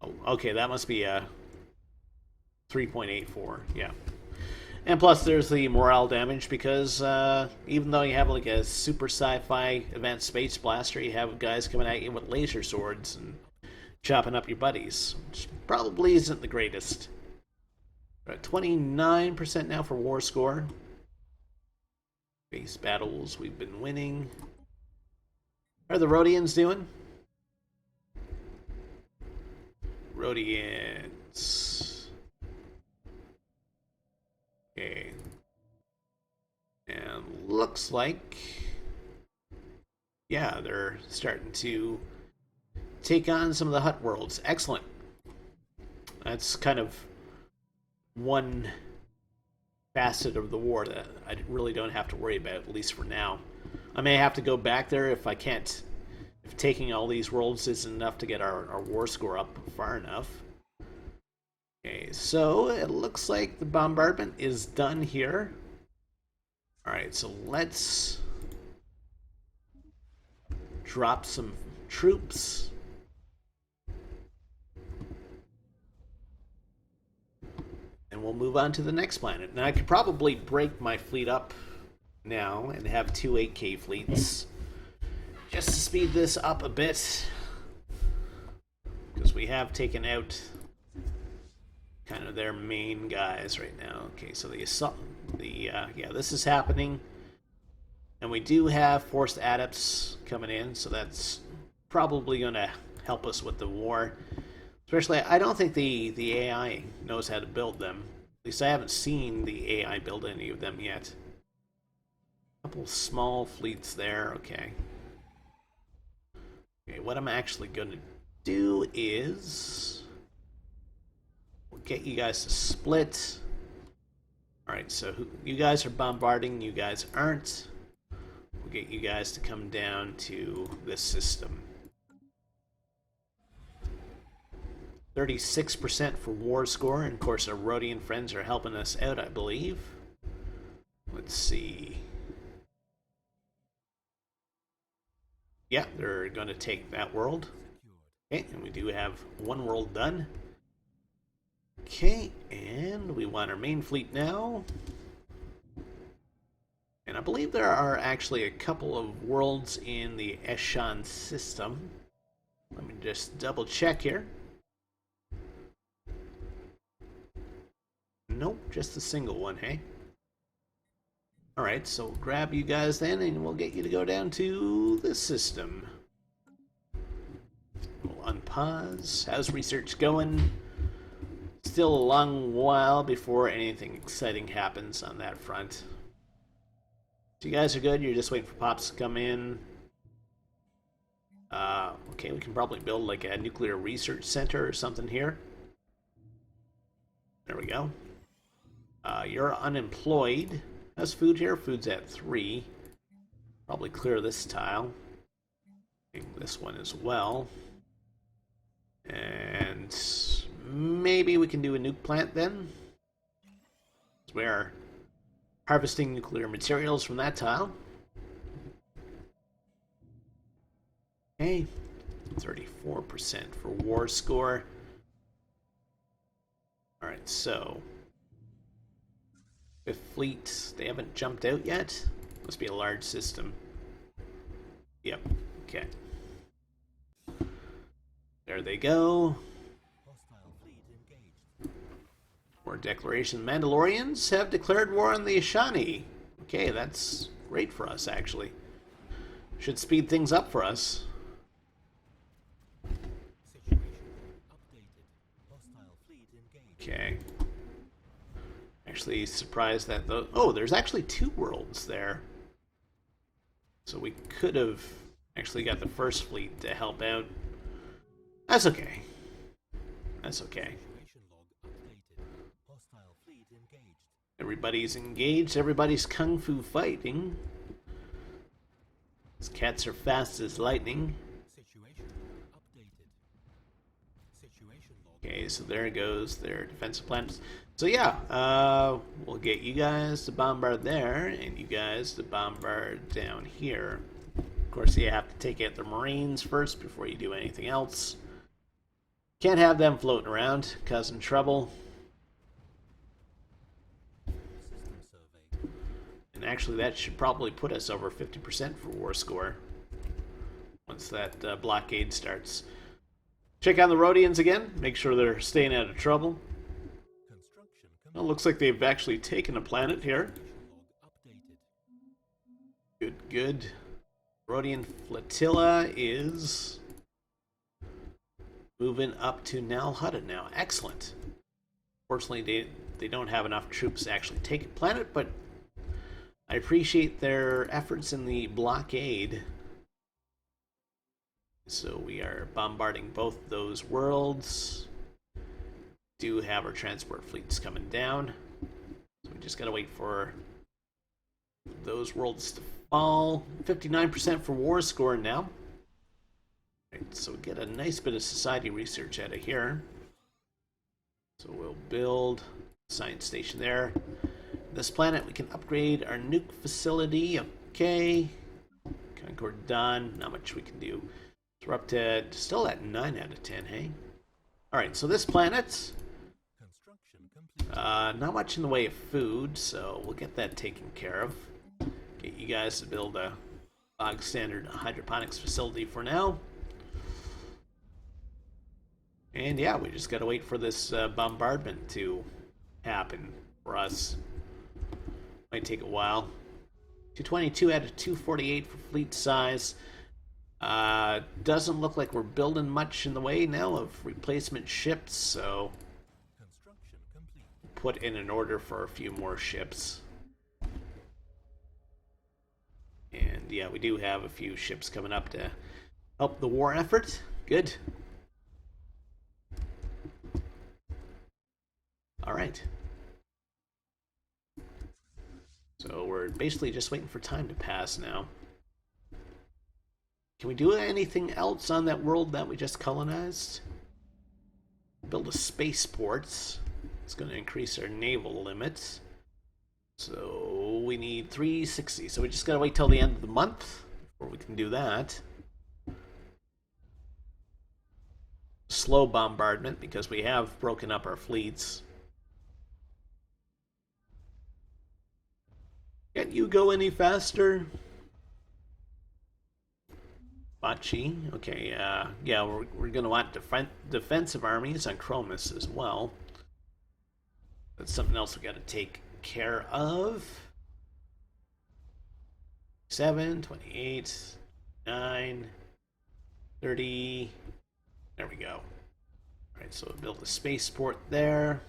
Oh, okay, that must be a 3.84. Yeah. And plus there's the morale damage because even though you have like a super sci-fi advanced space blaster, you have guys coming at you with laser swords and chopping up your buddies, which probably isn't the greatest. We're at 29% now for war score. Base battles we've been winning. How are the Rhodians doing? Rhodians. looks like, yeah, they're starting to take on some of the hut worlds. Excellent. That's kind of one facet of the war that I really don't have to worry about, at least for now. I may have to go back there if I can't, if taking all these worlds isn't enough to get our war score up far enough. Okay, so it looks like the bombardment is done here. Alright, so let's drop some troops. And we'll move on to the next planet. Now I could probably break my fleet up now and have 2 8K fleets. Just to speed this up a bit. Because we have taken out kind of their main guys right now. Okay, so the assault, yeah, this is happening. And we do have forced adepts coming in, so that's probably going to help us with the war. Especially, I don't think the AI knows how to build them. At least I haven't seen the AI build any of them yet. A couple small fleets there, okay. Okay, what I'm actually going to do is we'll get you guys to split. Alright, so you guys are bombarding, you guys aren't. We'll get you guys to come down to this system. 36% for war score, and of course our Rhodian friends are helping us out, I believe. Let's see. Yeah, they're going to take that world. Okay, and we do have one world done. Okay, and we want our main fleet now. And I believe there are actually a couple of worlds in the Eshan system. Let me just double check here. Nope, just a single one, hey? Alright, so we'll grab you guys then, and we'll get you to go down to this system. We'll unpause. How's research going? Still a long while before anything exciting happens on that front. So you guys are good, you're just waiting for Pops to come in. Okay, we can probably build like a nuclear research center or something here. There we go. You're unemployed. How's food here? Food's at 3. Probably clear this tile. This one as well. And maybe we can do a nuke plant then. We are harvesting nuclear materials from that tile. Okay. 34% for war score. Alright, so 5th fleet, they haven't jumped out yet. Must be a large system. Yep, okay. There they go. War declaration. Mandalorians have declared war on the Ashani. Okay, that's great for us, actually. Should speed things up for us. Okay. Actually surprised that those... Oh, there's actually 2 worlds there. So we could have actually got the first fleet to help out. That's okay. That's okay. Everybody's engaged. Everybody's kung fu fighting. These cats are fast as lightning. Okay, so there goes their defensive plans. So yeah, we'll get you guys to bombard there, and you guys to bombard down here. Of course, you have to take out the Marines first before you do anything else. Can't have them floating around, causing trouble. And actually, that should probably put us over 50% for war score once that blockade starts. Check on the Rhodians again. Make sure they're staying out of trouble. Well, looks like they've actually taken a planet here. Good, good. Rhodian flotilla is moving up to Nal Hutta now. Excellent. Fortunately, they don't have enough troops to actually take a planet, but I appreciate their efforts in the blockade. So we are bombarding both those worlds. Do have our transport fleets coming down. So we just gotta wait for those worlds to fall. 59% for war score now. Right, so we get a nice bit of society research out of here. So we'll build a science station there. This planet, we can upgrade our nuke facility. Okay. Concord done. Not much we can do. So we're up to still at 9 out of 10, hey? Alright, so this planet, not much in the way of food, so we'll get that taken care of. Get you guys to build a bog standard hydroponics facility for now. And yeah, we just gotta wait for this bombardment to happen for us. Might take a while. 222 out of 248 for fleet size. Doesn't look like we're building much in the way now of replacement ships, so put in an order for a few more ships. And yeah, we do have a few ships coming up to help the war effort. Good. Alright. So we're basically just waiting for time to pass now. Can we do anything else on that world that we just colonized? Build a spaceport. It's going to increase our naval limits. So we need 360. So we just got to wait till the end of the month before we can do that. Slow bombardment because we have broken up our fleets. Can't you go any faster? Bachi. Okay, yeah, we're going to want defensive armies on Chromis as well. That's something else we got to take care of. 7, 28, 9, 30. There we go. Alright, so we'll build a spaceport there.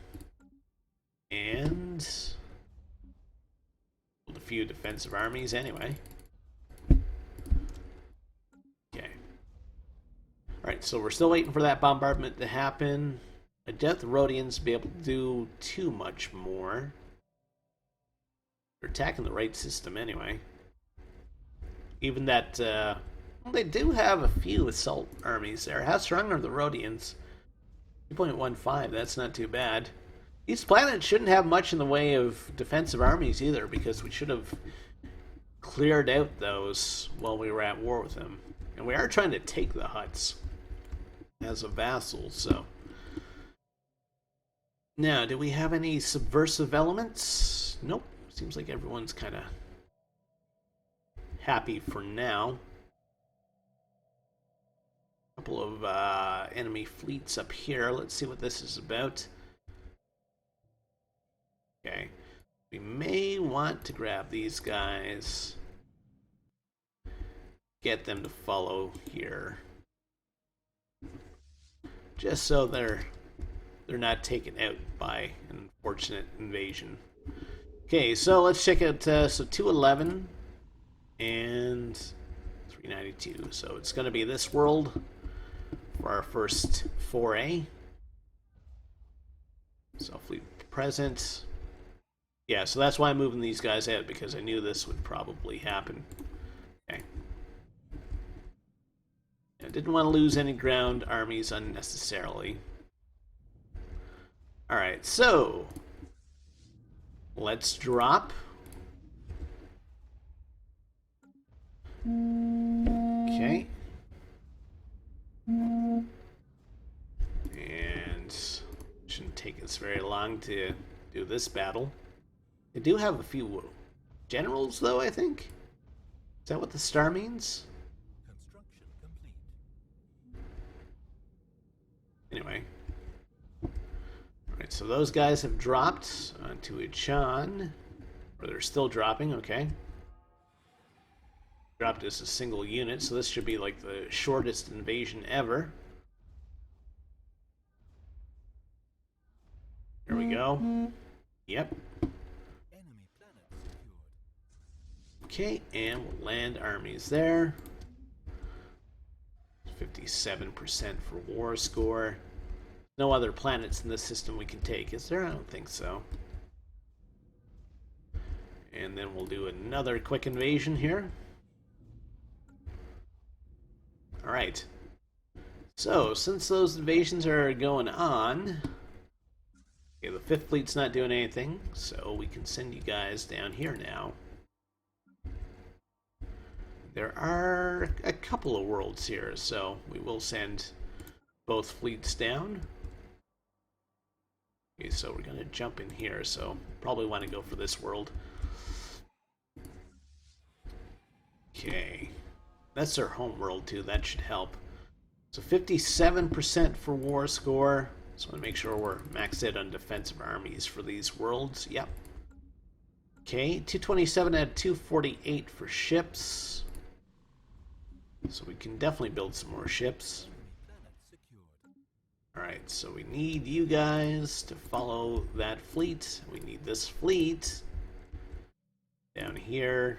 And build a few defensive armies anyway. Okay. Alright, so we're still waiting for that bombardment to happen. I doubt the Rhodians will be able to do too much more. They're attacking the right system anyway. Even that, well, they do have a few assault armies there. How strong are the Rhodians? 2.15, that's not too bad. These planets shouldn't have much in the way of defensive armies either, because we should have cleared out those while we were at war with them. And we are trying to take the Hutts as a vassal, so... Now, do we have any subversive elements? Nope. Seems like everyone's kind of happy for now. A couple of enemy fleets up here. Let's see what this is about. Okay. We may want to grab these guys. Get them to follow here. Just so they're not taken out by an unfortunate invasion. Okay, so let's check out, so 211 and 392. So it's going to be this world for our first foray. So fleet present. Yeah, so that's why I'm moving these guys out, because I knew this would probably happen. Okay. I didn't want to lose any ground armies unnecessarily. Alright, so let's drop. Okay. And shouldn't take us very long to do this battle. They do have a few generals, though, I think. Is that what the star means? Construction complete. Anyway. Alright, so those guys have dropped onto Ichan. Or they're still dropping, okay. Dropped as a single unit, so this should be like the shortest invasion ever. There we go. Yep. Enemy planet secured. Okay, and we'll land armies there. 57% for war score. No other planets in this system we can take, is there? I don't think so. And then we'll do another quick invasion here. Alright. So, since those invasions are going on, okay, the 5th Fleet's not doing anything, so we can send you guys down here now. There are a couple of worlds here, so we will send both fleets down. Okay, so we're going to jump in here, so probably want to go for this world. Okay. That's their home world, too. That should help. So 57% for war score. Just want to make sure we're maxed out on defensive armies for these worlds. Yep. Okay, 227 out of 248 for ships. So we can definitely build some more ships. Alright, so we need you guys to follow that fleet. We need this fleet down here.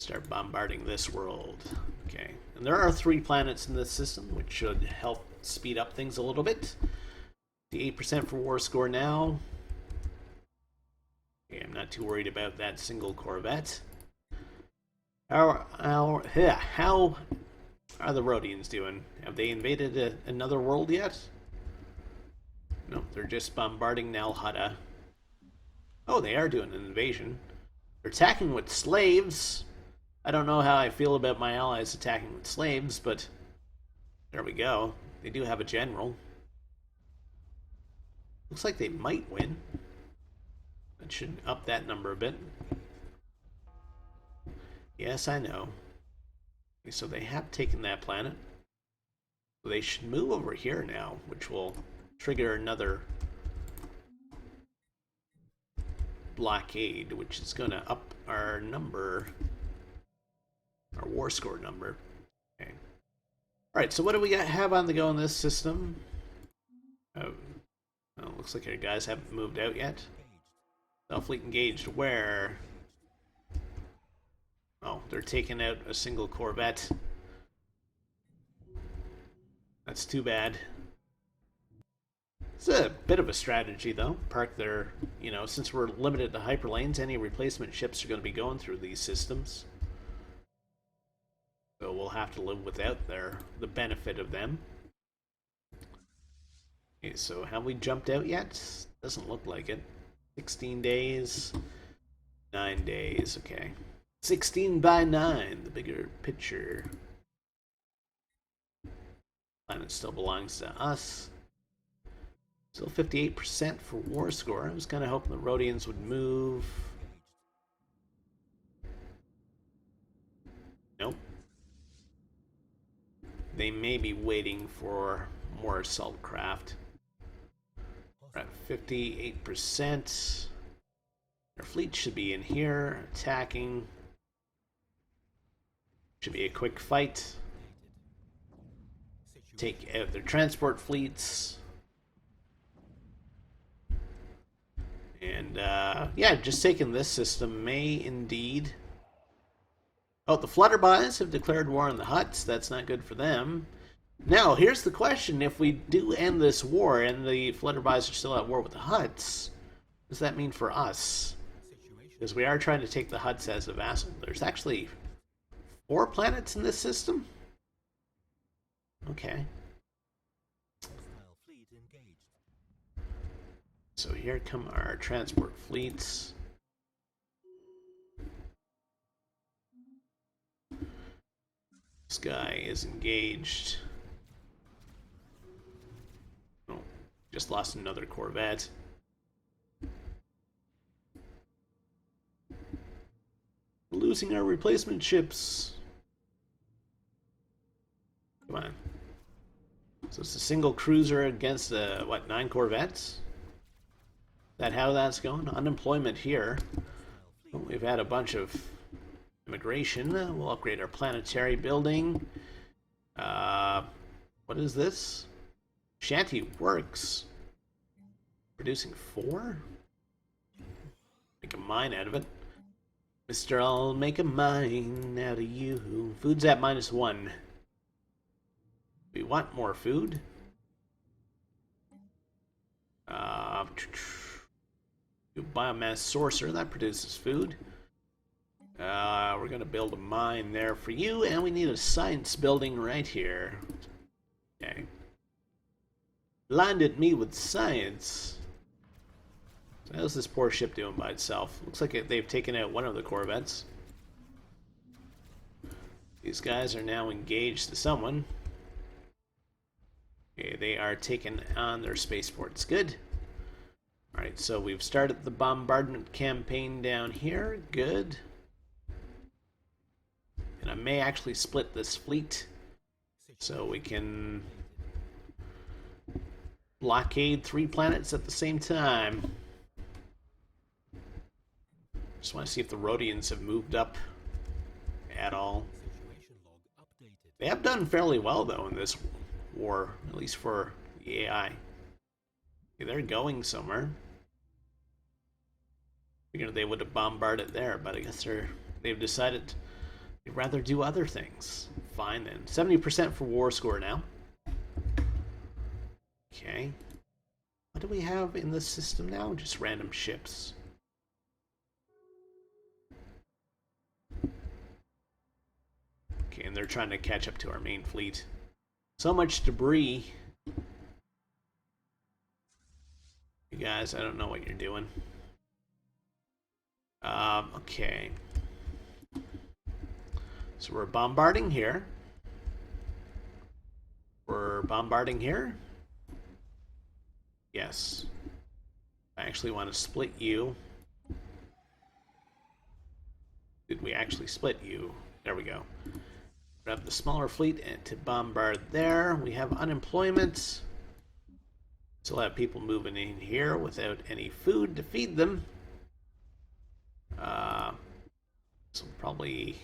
Start bombarding this world. Okay, and there are 3 planets in this system, which should help speed up things a little bit. The 8% for war score now. Okay, I'm not too worried about that single corvette. How are the Rhodians doing? Have they invaded another world yet? Nope, they're just bombarding Nalhada. Oh, they are doing an invasion. They're attacking with slaves. I don't know how I feel about my allies attacking with slaves, but there we go. They do have a general. Looks like they might win. That should up that number a bit. Yes, I know. Okay, so they have taken that planet. So they should move over here now, which will trigger another blockade, which is going to up our number, our war score number. Okay. Alright, so what do we have on the go in this system? Oh, well, looks like our guys haven't moved out yet. Fleet engaged where? Oh, they're taking out a single corvette. That's too bad. It's a bit of a strategy, though. Park there, since we're limited to hyperlanes, any replacement ships are going to be going through these systems. So we'll have to live without the benefit of them. Okay, so have we jumped out yet? Doesn't look like it. 16 days. 9 days, okay. 16 by 9, the bigger picture. Planet still belongs to us. Still 58% for war score. I was kind of hoping the Rhodians would move. Nope. They may be waiting for more assault craft. We're at 58%. Our fleet should be in here, attacking. Should be a quick fight. Take out their transport fleets. And, yeah, just taking this system may indeed... Oh, the Flutterbys have declared war on the Hutts. That's not good for them. Now, here's the question. If we do end this war and the Flutterbys are still at war with the Hutts, what does that mean for us? Because we are trying to take the Hutts as a vassal. There's actually 4 planets in this system? Okay. So here come our transport fleets. This guy is engaged. Oh, just lost another corvette. We're losing our replacement ships. Come on. So it's a single cruiser against, 9 corvettes? Is that how that's going? Unemployment here. We've had a bunch of immigration. We'll upgrade our planetary building. What is this? Shanty Works. Producing 4? Make a mine out of it. Mister, I'll make a mine out of you. Food's at -1. We want more food. Biomass sorcerer, that produces food. We're gonna build a mine there for you, and we need a science building right here. Okay. Blinded me with science. So how's this poor ship doing by itself? Looks like they've taken out one of the corvettes. These guys are now engaged to someone. Okay, they are taking on their spaceports. Good. Alright, so we've started the bombardment campaign down here. Good. And I may actually split this fleet so we can blockade 3 planets at the same time. Just want to see if the Rhodians have moved up at all. They have done fairly well, though, in this war, at least for the AI. Okay, they're going somewhere. Figured they would have bombarded there, but I guess they've decided they'd rather do other things. Fine then. 70% for war score now. Okay. What do we have in this system now? Just random ships. Okay, and they're trying to catch up to our main fleet. So much debris. You guys, I don't know what you're doing. Okay. So we're bombarding here. We're bombarding here. Yes. I actually want to split you. Did we actually split you? There we go. Grab the smaller fleet and to bombard there. We have unemployment. Still have people moving in here without any food to feed them. So probably...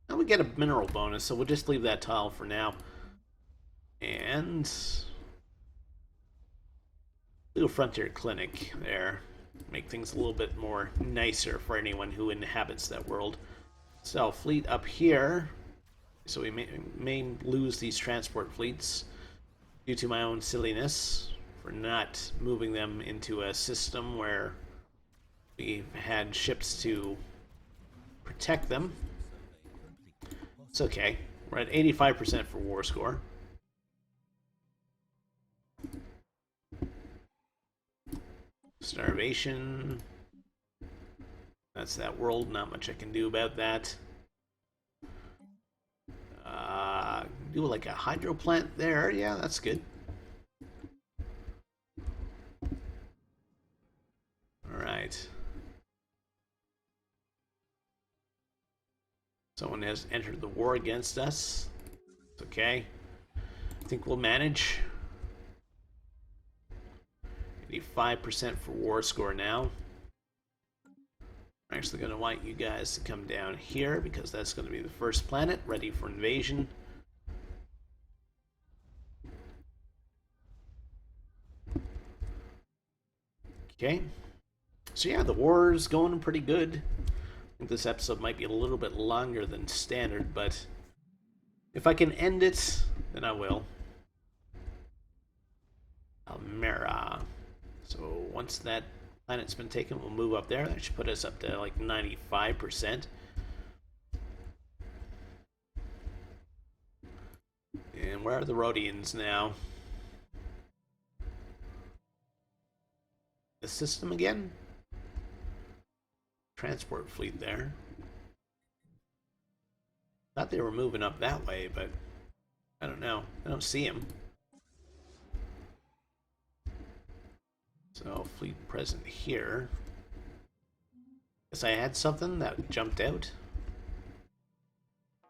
Now we get a mineral bonus, so we'll just leave that tile for now. And... do a frontier clinic there. Make things a little bit more nicer for anyone who inhabits that world. So, fleet up here. So we may lose these transport fleets due to my own silliness for not moving them into a system where we've had ships to protect them. It's okay. We're at 85% for war score. Starvation. That's that world. Not much I can do about that. Do like a hydro plant there. Yeah, that's good. Alright. Someone has entered the war against us. It's okay. I think we'll manage. 85% for war score now. I'm actually going to want you guys to come down here because that's going to be the first planet ready for invasion. Okay. So yeah, the war is going pretty good. I think this episode might be a little bit longer than standard, but if I can end it, then I will. Almera. So once that planet's been taken, we'll move up there. That should put us up to like 95%. And where are the Rhodians now? The system again? Transport fleet there. Thought they were moving up that way, but I don't know. I don't see them. So, fleet present here. Guess I had something that jumped out.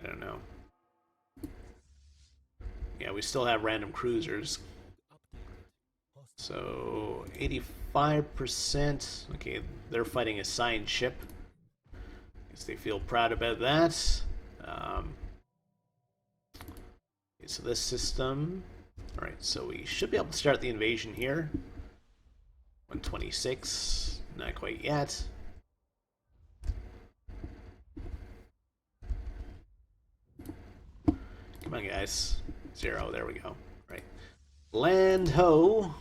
I don't know. Yeah, we still have random cruisers. So, 85%. Okay, they're fighting a signed ship. Guess they feel proud about that. Okay, so this system... Alright, so we should be able to start the invasion here. 126. Not quite yet. on, guys. 0. There we go. Right. Land ho.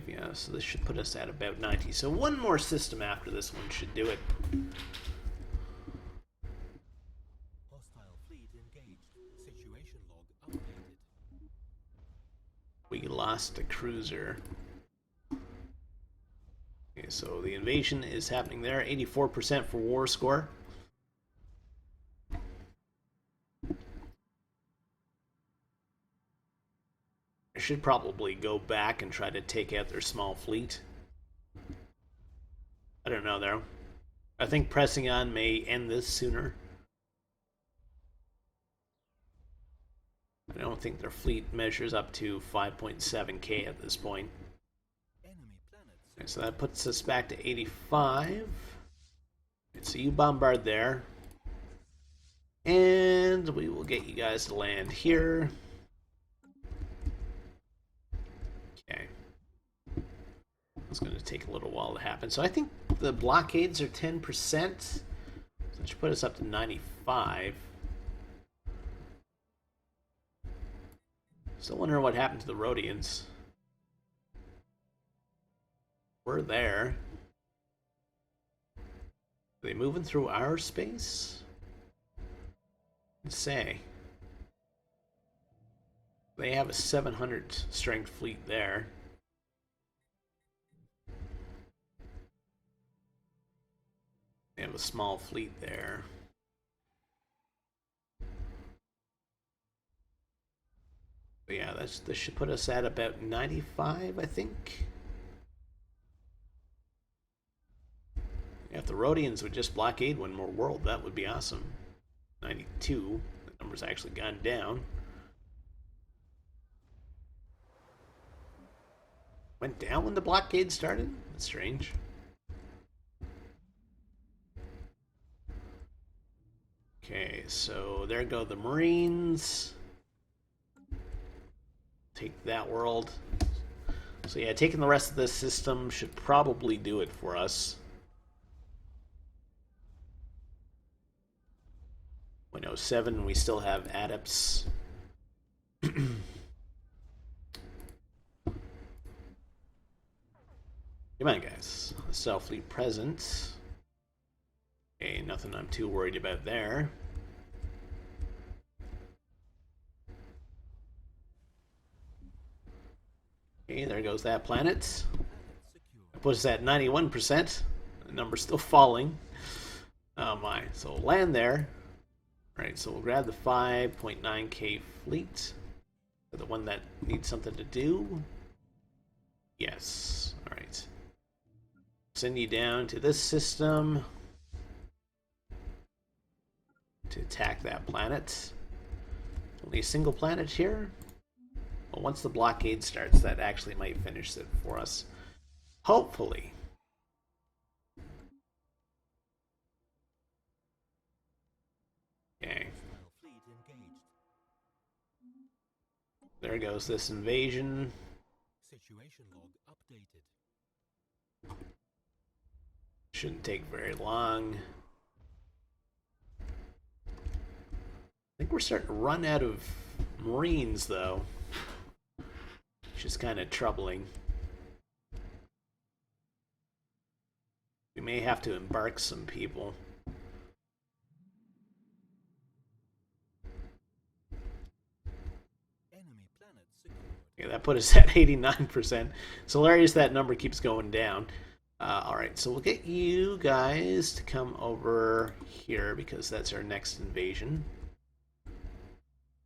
Yeah, so this should put us at about 90. So one more system after this one should do it. Hostile fleet engaged. Situation log updated. We lost a cruiser. Okay, so the invasion is happening there. 84% for war score. I should probably go back and try to take out their small fleet. I don't know, though. I think pressing on may end this sooner. I don't think their fleet measures up to 5.7k at this point. Enemy planets. Okay, so that puts us back to 85. Right, so you bombard there. And we will get you guys to land here. Okay. It's going to take a little while to happen. So I think the blockades are 10%. So that should put us up to 95. Still wondering what happened to the Rhodians. We're there. Are they moving through our space? Let's say. They have a 700 strength fleet there. They have a small fleet there. But yeah, this should put us at about 95, I think. Yeah, if the Rhodians would just blockade one more world, that would be awesome. 92. The number's actually gone down. Went down when the blockade started? That's strange. Okay, so there go the Marines. Take that world. So yeah, taking the rest of this system should probably do it for us. 0.07, we still have adepts. Come on, guys. Self-fleet present. Okay, nothing I'm too worried about there. Okay, there goes that planet. That puts us at 91%. The number's still falling. Oh my. So land there. Alright, so we'll grab the 5.9k fleet. The one that needs something to do. Yes. Alright. Send you down to this system to attack that planet. Only a single planet here. Well, once the blockade starts, that actually might finish it for us. Hopefully. Okay. There goes this invasion. Situation log updated. Shouldn't take very long. I think we're starting to run out of Marines, though. Which is kind of troubling. We may have to embark some people. Enemy planet secured. Yeah, that put us at 89%. Stellaris, that number keeps going down. Alright, so we'll get you guys to come over here because that's our next invasion.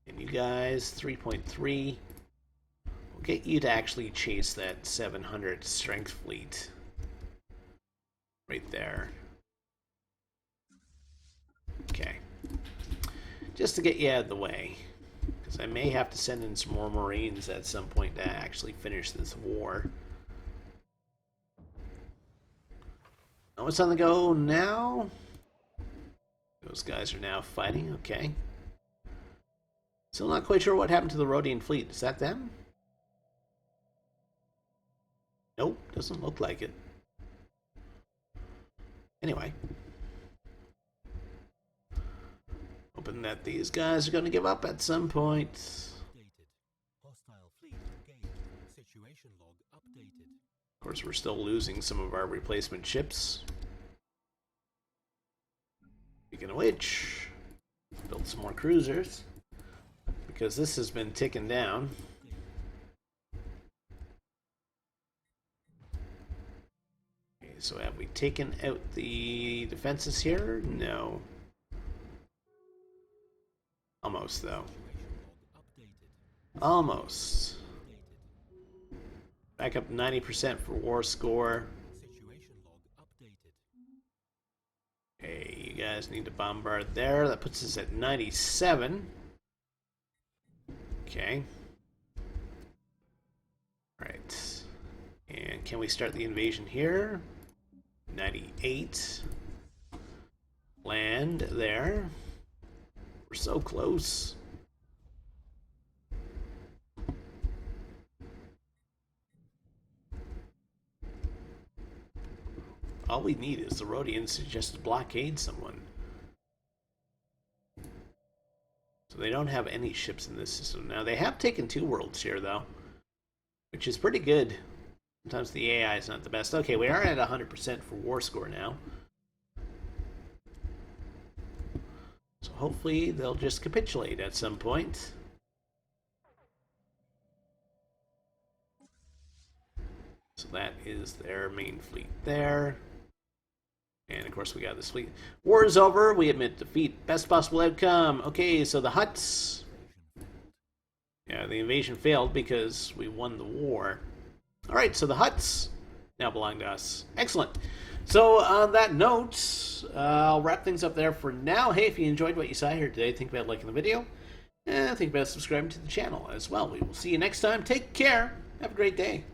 And you guys, 3.3. We'll get you to actually chase that 700 strength fleet. Right there. Okay. Just to get you out of the way. Because I may have to send in some more Marines at some point to actually finish this war. Oh, it's on the go now? Those guys are now fighting, okay. Still not quite sure what happened to the Rhodian fleet. Is that them? Nope, Doesn't look like it. Anyway. Hoping that these guys are going to give up at some point. Hostile fleet engaged. Situation log updated. Of course, we're still losing some of our replacement ships. Speaking of which, build some more cruisers. Because this has been ticking down. Okay, so have we taken out the defenses here? No. Almost, though. Almost. Back up 90% for war score. Situation log updated. Okay, you guys need to bombard there. That puts us at 97. Okay. Right. And can we start the invasion here? 98. Land there. We're so close. All we need is the Rhodians to just blockade someone. So they don't have any ships in this system. Now, they have taken 2 worlds here, though, which is pretty good. Sometimes the AI is not the best. Okay, we are at 100% for war score now. So hopefully they'll just capitulate at some point. So that is their main fleet there. And of course we got this fleet. War is over. We admit defeat. Best possible outcome. Okay, so the Huts. Yeah, the invasion failed because we won the war. Alright, so the Huts now belong to us. Excellent. So on that note, I'll wrap things up there for now. Hey, if you enjoyed what you saw here today, think about liking the video. And think about subscribing to the channel as well. We will see you next time. Take care. Have a great day.